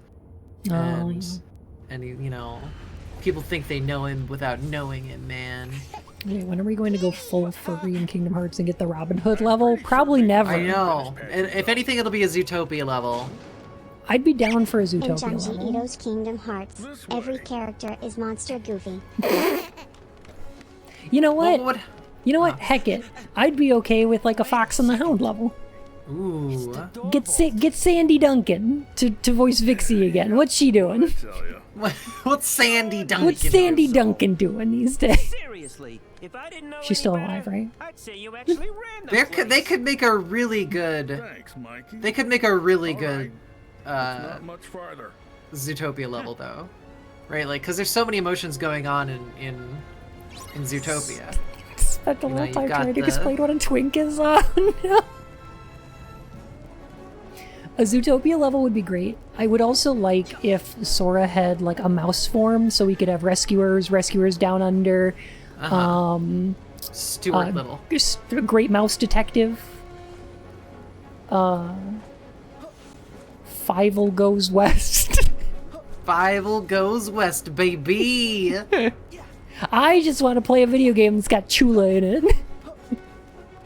And he, you know, people think they know him without knowing him, man. Okay, when are we going to go full furry in Kingdom Hearts and get the Robin Hood level? Probably never. I know. And if anything, it'll be a Zootopia level. I'd be down for a In Zootopia Junji level. Ito's Kingdom Hearts, every character is Monster Goofy. You know what? What? You know what? Heck it. I'd be okay with like a Fox and the Hound level. Ooh. Get Sandy Duncan to voice Vixie again. What's she doing? What's Sandy Duncan? What's Sandy Duncan doing these days? Seriously, if I didn't know She's still any alive, better, right? I'd say you actually ran the They could make a really good. Thanks, Mikey. They could make a really good Not much farther. Zootopia level though, right? Like, because there's so many emotions going on in Zootopia. Spent a You know, little you time got trying to the- explain what a twink is. Oh no. A Zootopia level would be great. I would also like if Sora had like a mouse form, so we could have rescuers down under. Stuart Little. Just a great mouse detective. Fievel goes west. Fievel goes west, baby. I just want to play a video game that's got Chula in it.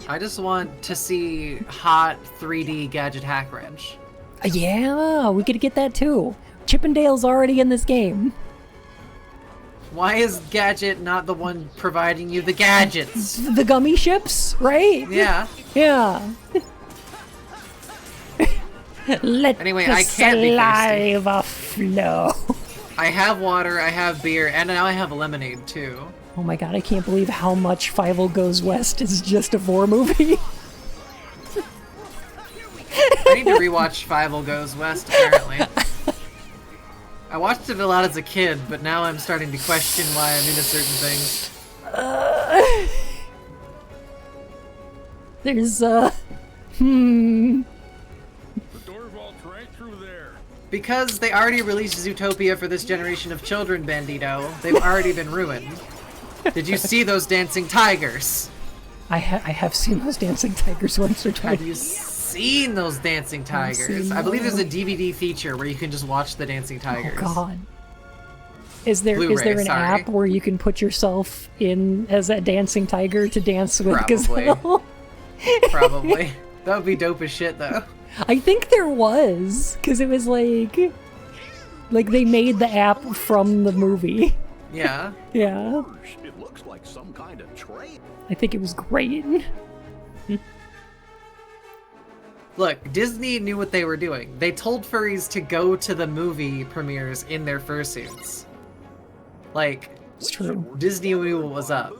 I just want to see hot 3D Gadget Hack Wrench. Yeah, we could get that too. Chippendale's already in this game. Why is Gadget not the one providing you the gadgets? The gummy ships, right? Yeah. Yeah. Let Anyway, the I can't be thirsty. saliva flow. I have water, I have beer, and now I have lemonade too. Oh my god, I can't believe how much Fievel Goes West is just a 4 movie. I need to rewatch Fievel Goes West, apparently. I watched it a lot as a kid, but now I'm starting to question why I'm into certain things. There's, The door vault's right through there. Because they already released Zootopia for this generation of children, Bandito, they've already been ruined. Did you see those dancing tigers? I have seen those dancing tigers once or twice. Have you seen those dancing tigers? I believe there's a DVD feature where you can just watch the dancing tigers. Oh god. Is there an app where you can put yourself in as that dancing tiger to dance with Gazelle? Probably. That would be dope as shit, though. I think there was, because it was like they made the app from the movie. Yeah. Yeah. It looks like some kind of train. I think it was great. Look, Disney knew what they were doing. They told furries to go to the movie premieres in their fursuits. Like, it's true. Disney knew what was up.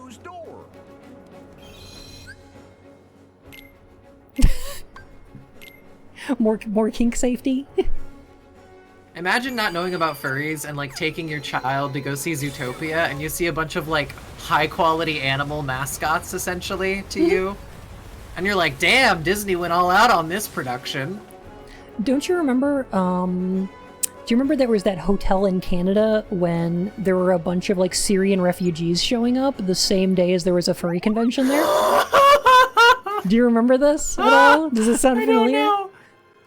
More kink safety. Imagine not knowing about furries and like taking your child to go see Zootopia and you see a bunch of like high quality animal mascots essentially to you. And you're like, damn, Disney went all out on this production. Don't you remember, do you remember there was that hotel in Canada when there were a bunch of like Syrian refugees showing up the same day as there was a furry convention there? Do you remember this at all? Does it sound familiar? I don't know.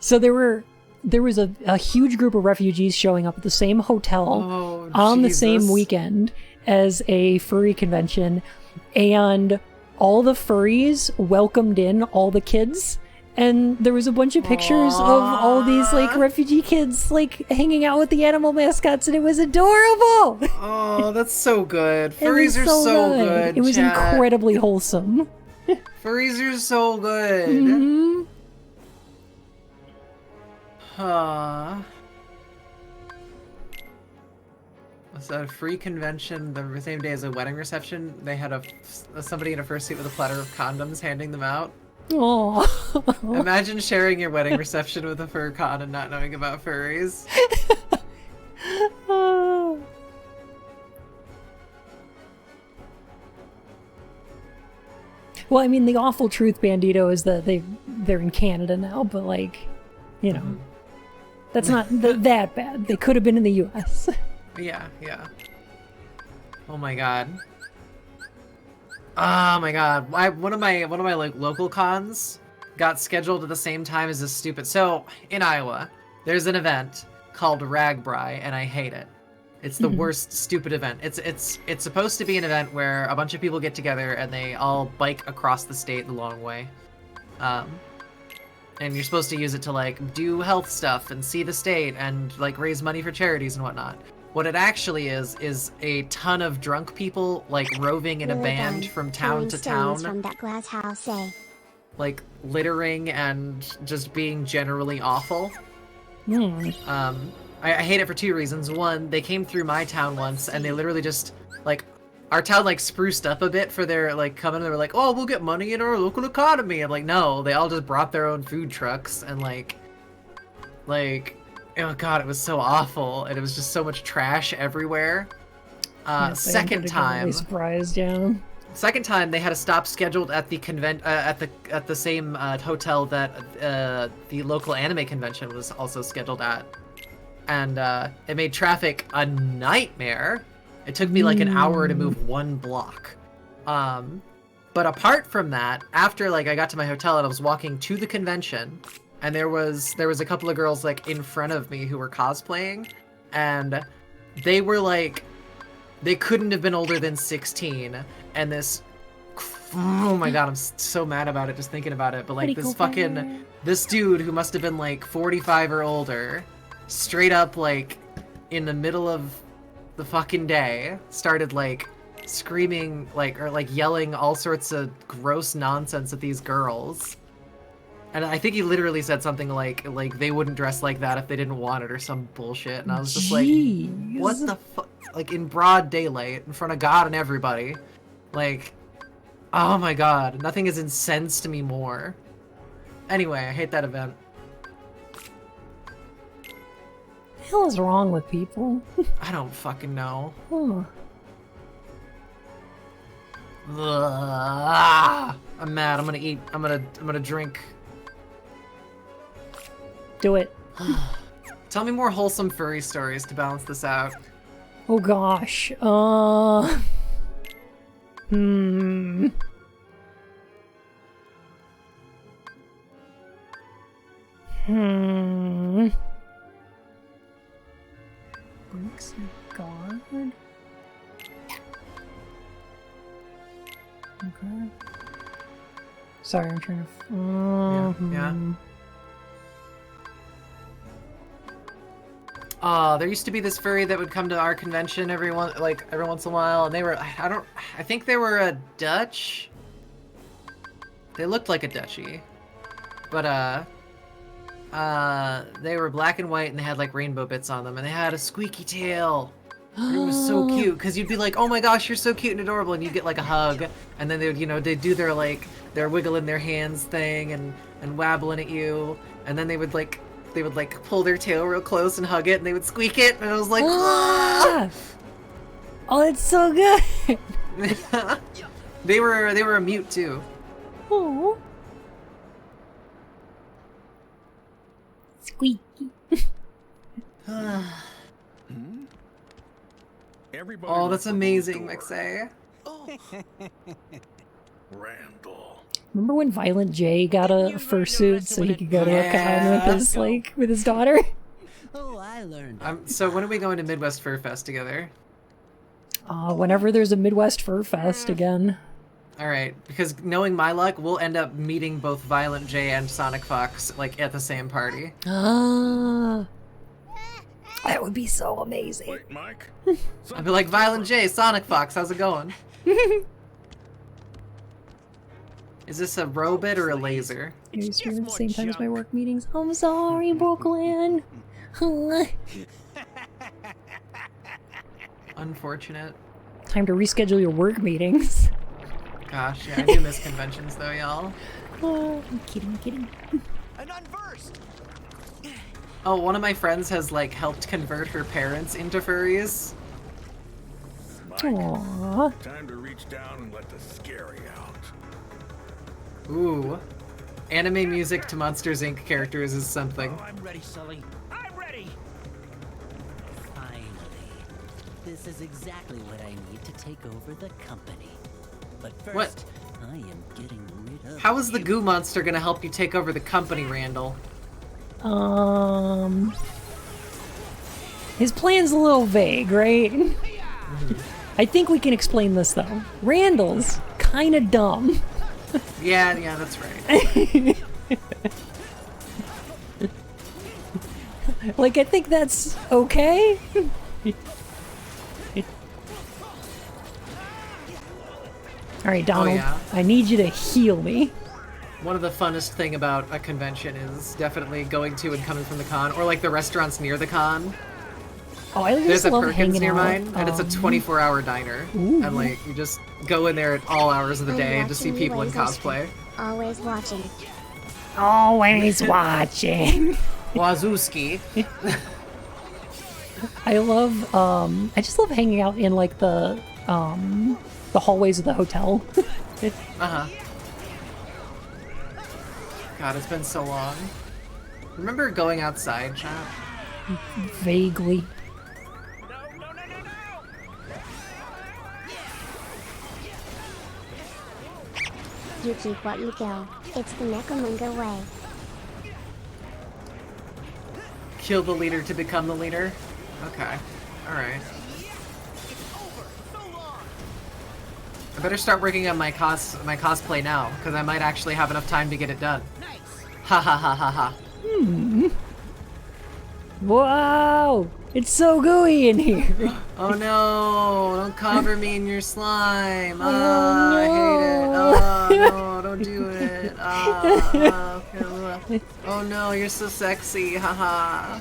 So there was a huge group of refugees showing up at the same hotel on the same weekend as a furry convention, and all the furries welcomed in all the kids, and there was a bunch of pictures of all these like refugee kids like hanging out with the animal mascots, and it was adorable. Oh, that's so good. Furries are so good. It was incredibly wholesome. Furries are so good. Mm-hmm. Was that a free convention the same day as a wedding reception? They had somebody in a fursuit with a platter of condoms handing them out. Aww. Imagine sharing your wedding reception with a fur con and not knowing about furries. Well, I mean, the awful truth, Bandito, is that they're in Canada now, but like, you know, that's not that bad. They could have been in the U.S. Yeah. Oh my god. Oh my god. One of my like local cons got scheduled at the same time as this stupid. So in Iowa, there's an event called Ragbri, and I hate it. It's the worst stupid event. It's supposed to be an event where a bunch of people get together and they all bike across the state the long way. And you're supposed to use it to like do health stuff and see the state and like raise money for charities and whatnot. What it actually is a ton of drunk people like roving in a band from town to town. From that glass house, like littering and just being generally awful. I hate it for two reasons. One, they came through my town once and they literally just like our town like spruced up a bit for their like coming. They were like, oh, we'll get money in our local economy. I'm like, no, they all just brought their own food trucks and like oh god, it was so awful, and it was just so much trash everywhere. Second time, surprised, yeah. Second time, they had a stop scheduled at the at the same hotel that the local anime convention was also scheduled at, and it made traffic a nightmare. It took me like an hour to move one block. But apart from that, after like I got to my hotel and I was walking to the convention, and there was a couple of girls like in front of me who were cosplaying, and they were like, they couldn't have been older than 16, and this, oh my god, I'm so mad about it just thinking about it, but like this dude who must have been like 45 or older, straight up like in the middle of the fucking day, started like screaming or yelling all sorts of gross nonsense at these girls. And I think he literally said something like they wouldn't dress like that if they didn't want it or some bullshit. And I was just like, what the fuck? Like in broad daylight, in front of God and everybody. Like, oh my god, nothing has incensed me more. Anyway, I hate that event. hell is wrong with people? I don't fucking know. Huh. Ugh. I'm mad. I'm gonna eat. I'm gonna drink. Do it. Tell me more wholesome furry stories to balance this out. Oh gosh. Breaks your guard. Okay. Sorry, I'm trying to. Yeah. There used to be this furry that would come to our convention every once in a while, and they were, I think they were a Dutch. They looked like a Dutchie, but they were black and white, and they had like rainbow bits on them, and they had a squeaky tail. And it was so cute, because you'd be like, oh my gosh, you're so cute and adorable, and you'd get like a hug, and then they would, they'd do their their wiggling their hands thing and wabbling at you, and then they would pull their tail real close and hug it, and they would squeak it, and I was like, ah! Oh, it's so good. They were a mute too. Oh. Squeaky. Everybody Oh, that's amazing, Mixay. Randall. Remember when Violent J got a fursuit so he could go to a con with his daughter? Oh, I learned. So when are we going to Midwest Fur Fest together? Whenever there's a Midwest Fur Fest again. Alright, because knowing my luck, we'll end up meeting both Violent J and Sonic Fox, at the same party. Ah. That would be so amazing. Wait, Mike? I'd be like, Violent J, Sonic Fox, how's it going? Is this a robot or a laser? You're here at the same time as my work meetings. I'm sorry, Brooklyn. Unfortunate. Time to reschedule your work meetings. Gosh, yeah, I do miss conventions though, y'all. I'm kidding. An unversed. Oh, one of my friends has helped convert her parents into furries. Aww. Time to reach down and let the scary out. Ooh. Anime music to Monsters, Inc. characters is something. Oh, I'm ready, Sully. I'm ready! Finally. This is exactly what I need to take over the company. But first, What? I am getting rid of How is the goo monster gonna help you take over the company, Randall? His plan's a little vague, right? I think we can explain this though. Randall's kinda dumb. Yeah, that's right. I think that's okay. Alright, Donald, yeah. I need you to heal me. One of the funnest thing about a convention is definitely going to and coming from the con, or the restaurants near the con. Oh, I just There's a love Perkins hanging near out. mine, and it's a 24-hour diner. Ooh. And you just go in there at all hours of the day to see people in cosplay. Always watching. Always watching. Wazooski. I just love hanging out in the hallways of the hotel. Uh-huh. God, it's been so long. Remember going outside, chat? Vaguely. You keep what you kill. It's the Necromonger way. Kill the leader to become the leader? Okay. Alright. I better start working on my cosplay now, because I might actually have enough time to get it done. Ha ha ha ha ha. Wow! It's so gooey in here. Oh no! Don't cover me in your slime! Oh, I hate it! Oh no! Don't do it! Oh no! You're so sexy! Haha!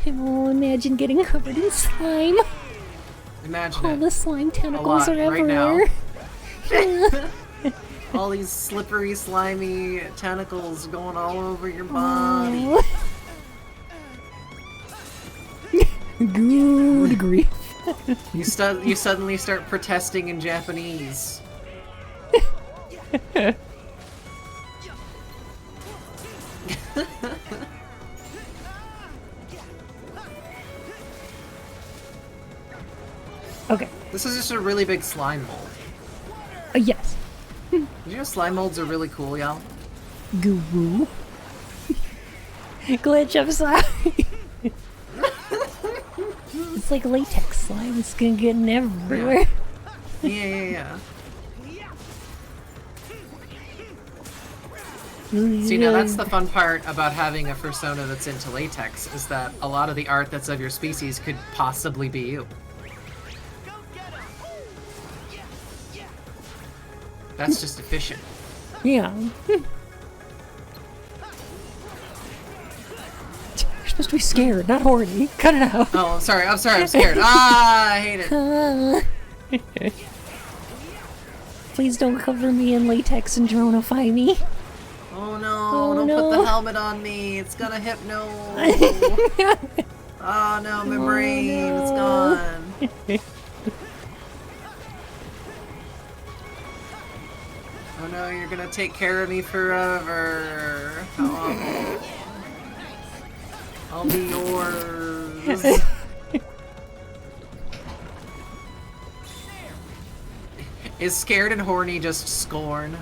Oh, imagine getting covered in slime. Imagine All it. the slime tentacles lot, are right now. everywhere. All these slippery, slimy tentacles going all over your body. Oh. Good grief. You suddenly start protesting in Japanese. Okay. This is just a really big slime mold. Yes. Did you know slime molds are really cool, y'all? Guru. Glitch, I'm sorry. It's like latex slime. It's gonna get in everywhere. Yeah. See, now that's the fun part about having a persona that's into latex, is that a lot of the art that's of your species could possibly be you. That's just efficient. Yeah. You're supposed to be scared, not horny. Cut it out. Oh, I'm sorry, I'm scared. Ah, I hate it. Please don't cover me in latex and dronify me. Oh no, don't put the helmet on me. It's gonna hypno. Oh no, my brain, it's gone. Oh no, you're gonna take care of me forever. How awful. I'll be yours. Is scared and horny just scorn?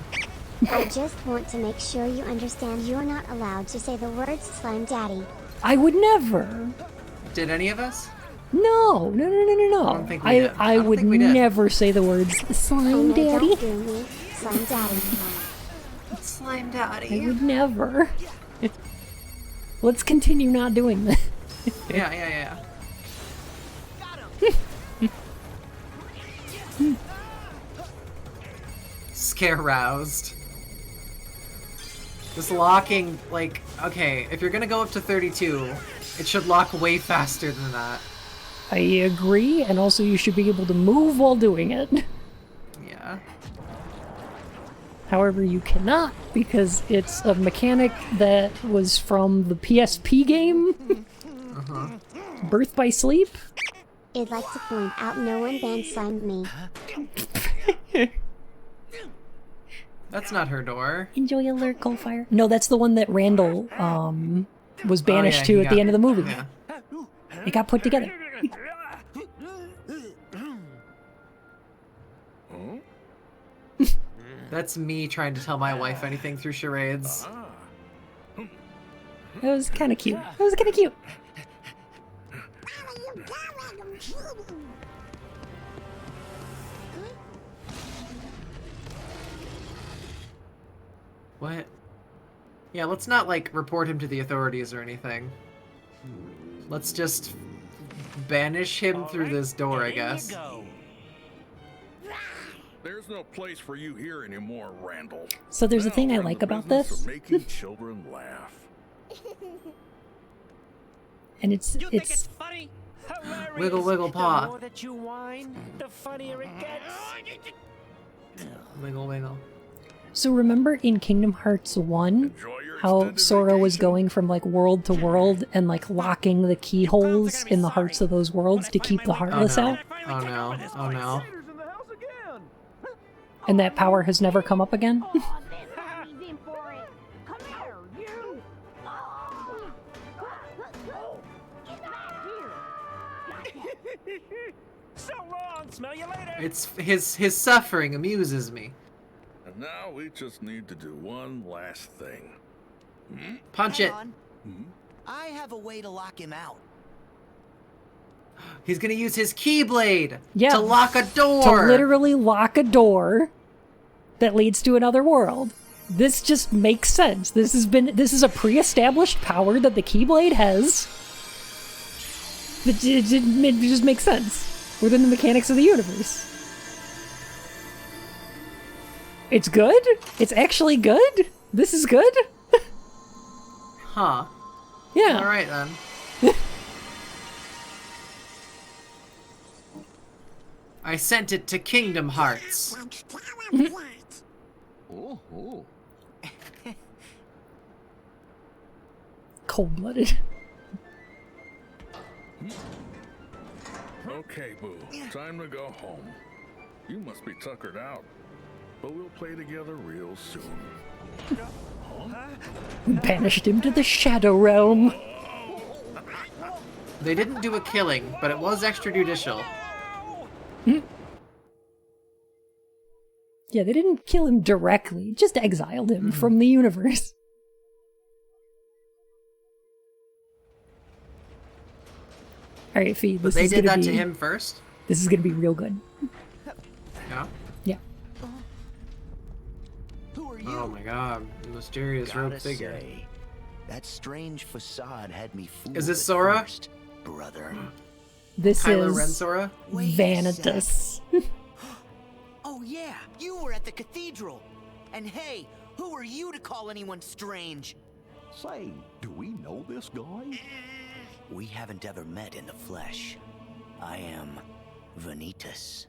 I just want to make sure you understand you're not allowed to say the words slime daddy. I would never. Did any of us? No. I don't think we did. I would think we did. never say the words slime daddy. Don't do me, slime daddy. Slime daddy. I would never. Let's continue not doing this. Yeah. Scare roused. This locking, like, okay, if you're gonna go up to 32, it should lock way faster than that. I agree, and also you should be able to move while doing it. Yeah. However, you cannot, because it's a mechanic that was from the PSP game. Birth by Sleep. I'd like to point out no one banned slimed me. That's not her door. Enjoy alert coal fire. No, that's the one that Randall was banished he to at the got- end of the movie. Yeah. It got put together. That's me trying to tell my wife anything through charades. It was kind of cute. It was kind of cute. What? Yeah, let's not, like, report him to the authorities or anything. Let's just banish him through this door, I guess. There's no place for you here anymore, Randall. So there's a thing I like about this, Making children laugh. and it's funny? Wiggle, wiggle, paw. The more that you whine, the funnier it gets. Wiggle, wiggle. so remember in Kingdom Hearts 1 how Sora was going from like world to world and like locking the keyholes in the hearts of those worlds to keep the Heartless out? Oh no. Oh no. And that power has never come up again? So long, smell you later. It's his suffering amuses me. And now we just need to do one last thing. Punch Hang it. on. I have a way to lock him out. He's gonna use his Keyblade Yeah. to lock a door. To literally lock a door that leads to another world. This just makes sense. This is a pre-established power that the Keyblade has. It just makes sense within the mechanics of the universe. It's good? It's actually good? This is good? Huh. Yeah. Alright then. I sent it to Kingdom Hearts. Oh. Cold-blooded. Okay, Boo. Time to go home. You must be tuckered out. But we'll play together real soon. Banished him to the Shadow Realm. They didn't do a killing, but it was extrajudicial. Yeah, they didn't kill him directly, just exiled him from the universe. Alright, Fee, But they did that to him first? This is gonna be real good. Yeah? Yeah. Who are you? Oh my god, mysterious rogue Gotta figure. say, that strange facade had me fooled. Is this at Sora? first, brother? This Kylo is Ren Sora? Vanitas. Oh yeah, you were at the cathedral. And hey, who are you to call anyone strange? Say, do we know this guy? We haven't ever met in the flesh. I am Vanitas.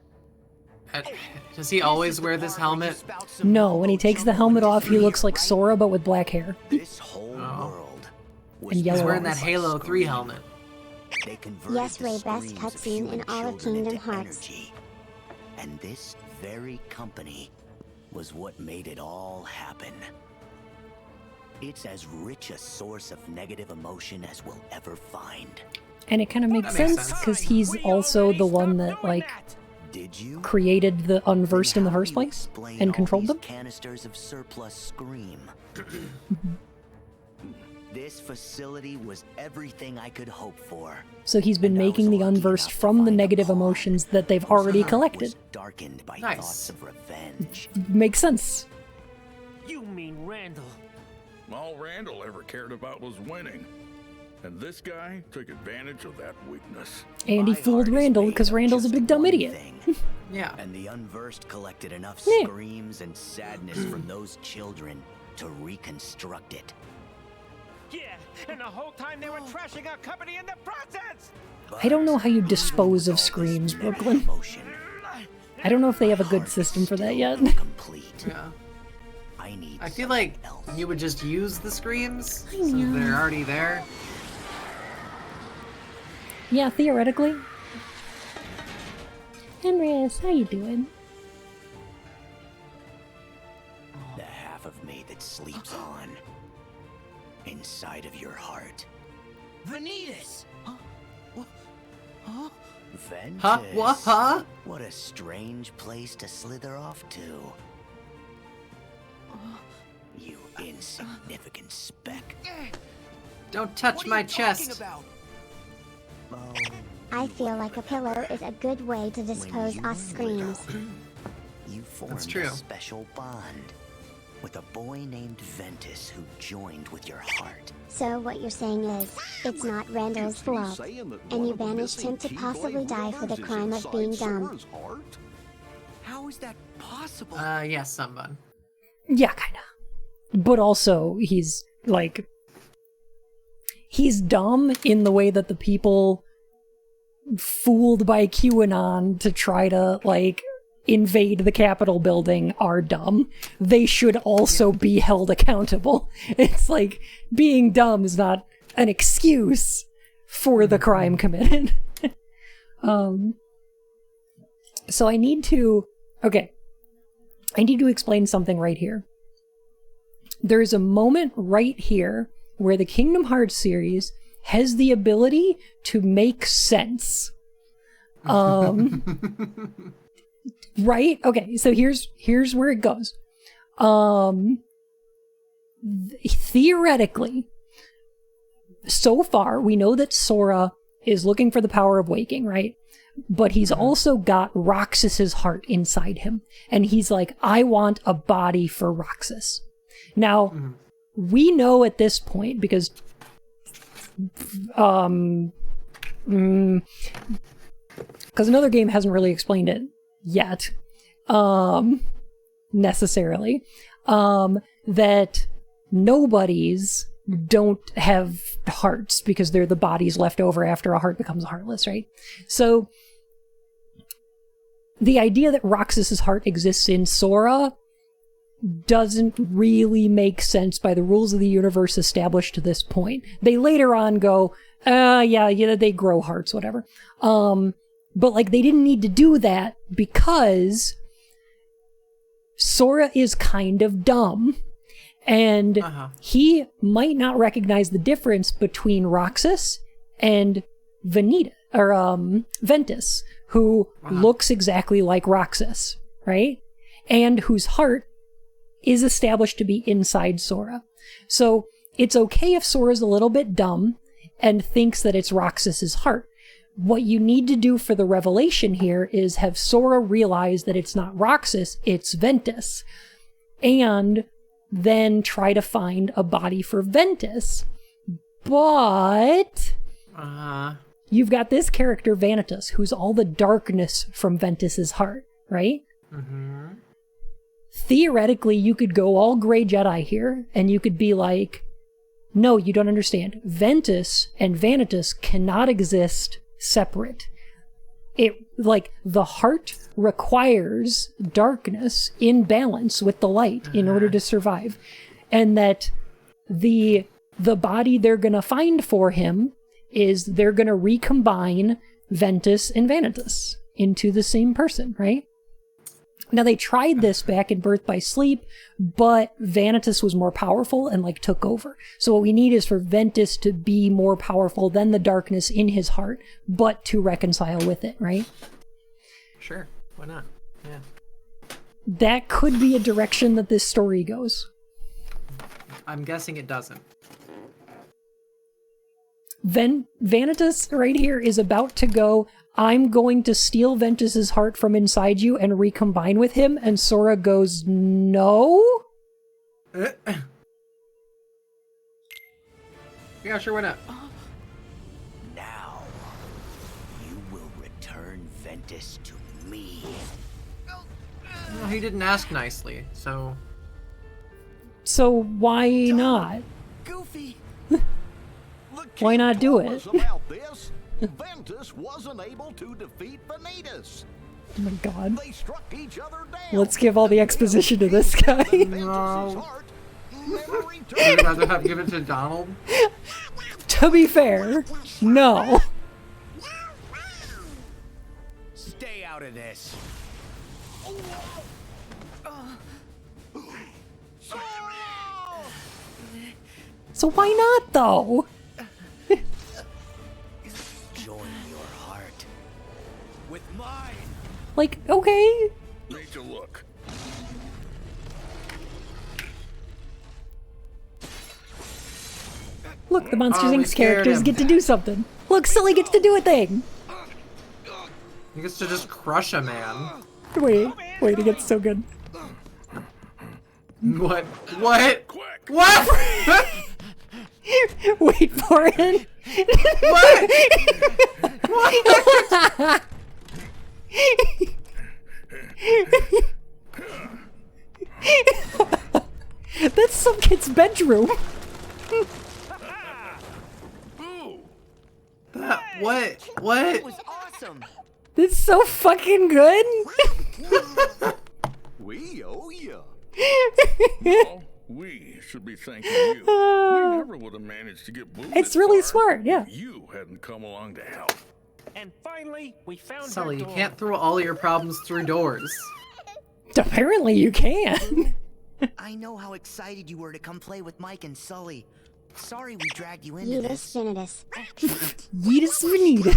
Does he always wear this helmet? No, when he takes the helmet off, he looks like Sora, but with black hair. This whole world And yellow He's wearing eyes. that Halo 3 helmet. They converted Yes, the Ray, best screams of cutscene human in all of children Kingdom into Hearts. energy. And this very company was what made it all happen. It's as rich a source of negative emotion as we'll ever find. And it kind of makes That makes sense, sense. because he's also the one that, like, Did you? created the Unversed in the Then how first do you place explain and all controlled these them. canisters of surplus scream. This facility was everything I could hope for. So he's been And I was making the lucky Unversed enough to from the find a negative pawn emotions that they've already whose heart collected. was darkened by Nice. thoughts of revenge. Makes sense. You mean Randall? All Randall ever cared about was winning. And this guy took advantage of that weakness. And he My fooled heart is Randall made because of Randall's a just big dumb one idiot. thing. Yeah. And the Unversed collected enough Yeah. screams and sadness from those children to reconstruct it. Yeah, and the whole time they were trashing our company in the process! I don't know how you dispose of screams, Brooklyn. Emotion. I don't know if they have a My good heart system is for that still yet. Incomplete. Yeah. I need I feel like something else. you would just use the screams, I since know. they're already there. Yeah, theoretically. Henrius, how you doing? The half of me that sleeps on inside of your heart. Vanitas! Ventus. Huh? What? Huh? What a strange place to slither off to. You insignificant speck. Don't touch my chest. Oh, I feel like a pillow is a good way to dispose you of were screams. little, you formed true. a special bond with a boy named Ventus who joined with your heart. So what you're saying is, it's not Randall's fault, and you banished him to possibly die for the crime of being dumb. How is that possible? Yes, someone. Yeah, kinda. But also, he's, like... He's dumb in the way that the people fooled by QAnon to try to, like, invade the Capitol building are dumb. They should also be held accountable. It's like, being dumb is not an excuse for the crime committed. So I need to... Okay. I need to explain something right here. There's a moment right here where the Kingdom Hearts series has the ability to make sense. Right? Okay, so here's where it goes. Theoretically, so far, we know that Sora is looking for the power of waking, right? But he's also got Roxas's heart inside him. And he's like, I want a body for Roxas. Now, we know at this point, because another game hasn't really explained it yet, necessarily, that nobodies don't have hearts because they're the bodies left over after a heart becomes heartless, right? So the idea that Roxas's heart exists in Sora doesn't really make sense by the rules of the universe established to this point. They later on go, yeah, they grow hearts, whatever. But, like, they didn't need to do that because Sora is kind of dumb. And he might not recognize the difference between Roxas and Ventus, who looks exactly like Roxas, right? And whose heart is established to be inside Sora. So it's okay if Sora's a little bit dumb and thinks that it's Roxas's heart. What you need to do for the revelation here is have Sora realize that it's not Roxas, it's Ventus. And then try to find a body for Ventus. But you've got this character, Vanitas, who's all the darkness from Ventus's heart, right? Mm-hmm. Theoretically, you could go all Grey Jedi here, and you could be like, no, you don't understand. Ventus and Vanitas cannot exist separate. The heart requires darkness in balance with the light in order to survive. And that the body they're gonna find for him is they're gonna recombine Ventus and Vanitas into the same person, right? Now, they tried this back in Birth by Sleep, but Vanitas was more powerful and, like, took over. So what we need is for Ventus to be more powerful than the darkness in his heart, but to reconcile with it, right? Sure. Why not? Yeah. That could be a direction that this story goes. I'm guessing it doesn't. Vanitas right here is about to go, I'm going to steal Ventus's heart from inside you and recombine with him, and Sora goes, no? Yeah, sure, why not? Now, you will return Ventus to me. Well, he didn't ask nicely, so... So why not? Goofy! Why not do it? Ventus wasn't able to defeat Vanitas. Oh my god. They struck each other down. Let's give all the exposition to this guy. No. Would rather have given it to Donald? To be fair, no. Stay out of this. So why not, though? Join your heart with mine. Like, okay. Need to look. Look, the Monsters Oh, we Inc. scared characters him. get to do something. Look, Sully gets to do a thing. He gets to just crush a man. Wait, it gets so good. What? What? What? Wait for it. What? That's some kid's bedroom. What? That was awesome. This is so fucking good. We owe ya. No, we should be thanking you. We never would have managed to get Blue. It's this really far smart, yeah. if you hadn't come along to help. And finally, we found Sully, her you door. can't throw all your problems through doors. Apparently you can. I know how excited you were to come play with Mike and Sully. Sorry we dragged you into Yeetus this. Finitus. Yeetus Venita.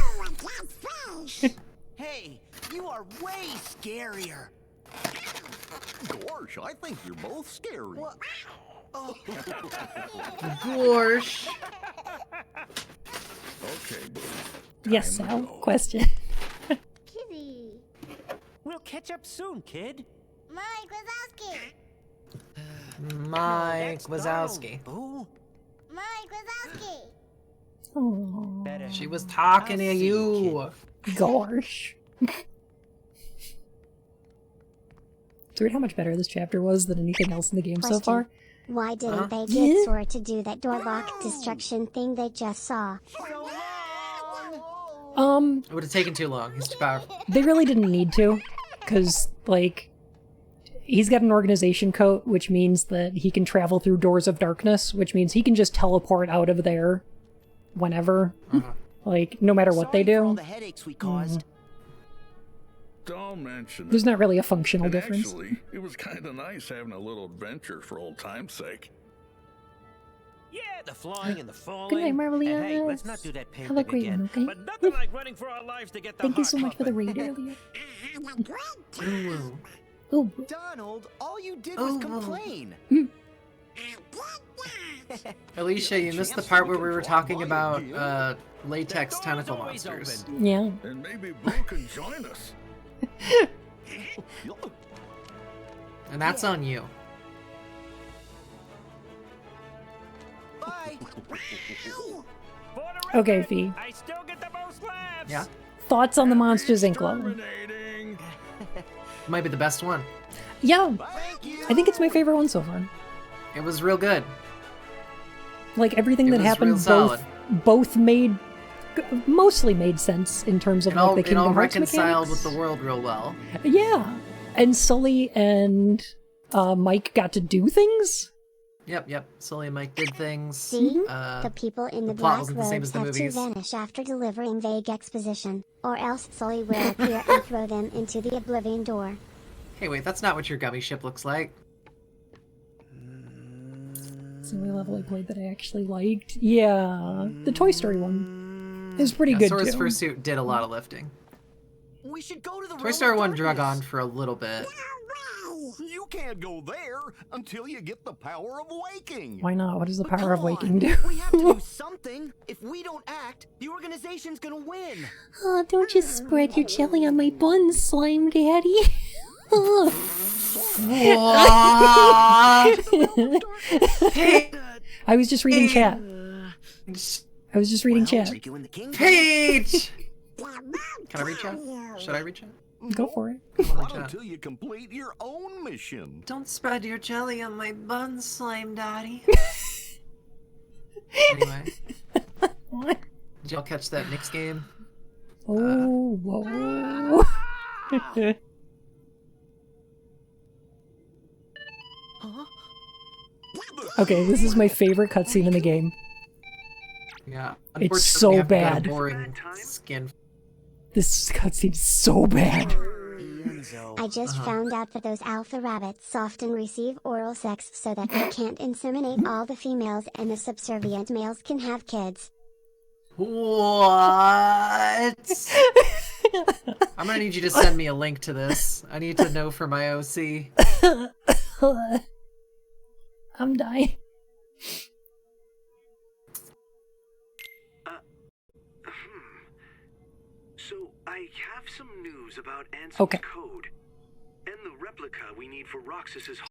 Hey, you are way scarier. Gosh, I think you're both scary. Gorsh. Okay, Blue. Yes, Time to Sal. go. Question. Kitty. We'll catch up soon, kid. Mike Wazowski. Mike Wazowski. Boo. Mike Wazowski. Aww. She was talking to you. Gosh. It's weird how much better this chapter was than anything else in the game so Question. far. Why didn't they Yeah. get Sora to do that door lock destruction thing they just saw? It would have taken too long. He's too powerful. They really didn't need to, because, like, he's got an organization coat, which means that he can travel through doors of darkness, which means he can just teleport out of there whenever. Like, no matter what they Sorry for all do. the headaches we caused. Don't mention it. There's not really a functional And difference. Actually, it was kind of nice having a little adventure for old time's sake. Yeah, the flying and the falling. Good night, Marvelous. And hey, let's not do that pain Have a thing great again. one, okay? But nothing like running for our lives to get the Thank you heart so much for the pumping. raid earlier. Ooh. Oh, Donald, all you did was complain. Alicia, you missed the part where we were talking about latex tentacle monsters. yeah. And maybe Boo can join us. And that's on you. Bye. Okay, Fee. I still get the most laughs. Yeah. Thoughts on the Monsters Inc. level? Terminating. Might be the best one. Yeah. I think it's my favorite one so far. It was real good. Like everything It that was happened, real solid. both mostly made sense in terms of It like all, the it Kingdom all Hearts reconciled mechanics. with the world real well. Yeah, and Sully and Mike got to do things. Yep. Sully and Mike did things. See? The people in the plot black wasn't the same robes as the have to movies. vanish after delivering vague exposition, or else Sully will appear and throw them into the Oblivion Door. Hey, wait, that's not what your gummy ship looks like. It's the only level I played that I actually liked. Yeah, the Toy Story one is pretty good Sora's too. Fursuit did a lot of lifting. We should go to the Toy Story 1 drug on for a little bit. You can't go there until you get the power of waking. Why not? What does the power of waking do? We have to do something. If we don't act, the organization's gonna win. Oh, don't just spread your jelly on my bun, slime daddy. I was just reading chat. I was just reading chat. Paige! Can I reach out? Should I reach out? Go for it. Not until you complete your own mission. Don't spread your jelly on my bun, slime daddy. Anyway. Did y'all catch that Knicks game? Oh, whoa. Okay, this is my favorite cutscene in the game. Yeah. It's so Unfortunately, I've got a bad. boring skin. This cutscene is so bad. I just found out that those alpha rabbits often receive oral sex so that they can't inseminate all the females and the subservient males can have kids. What? I'm gonna need you to send me a link to this. I need to know for my OC. I'm dying. So I have some news about Ansem's Okay. code and the replica we need for Roxas's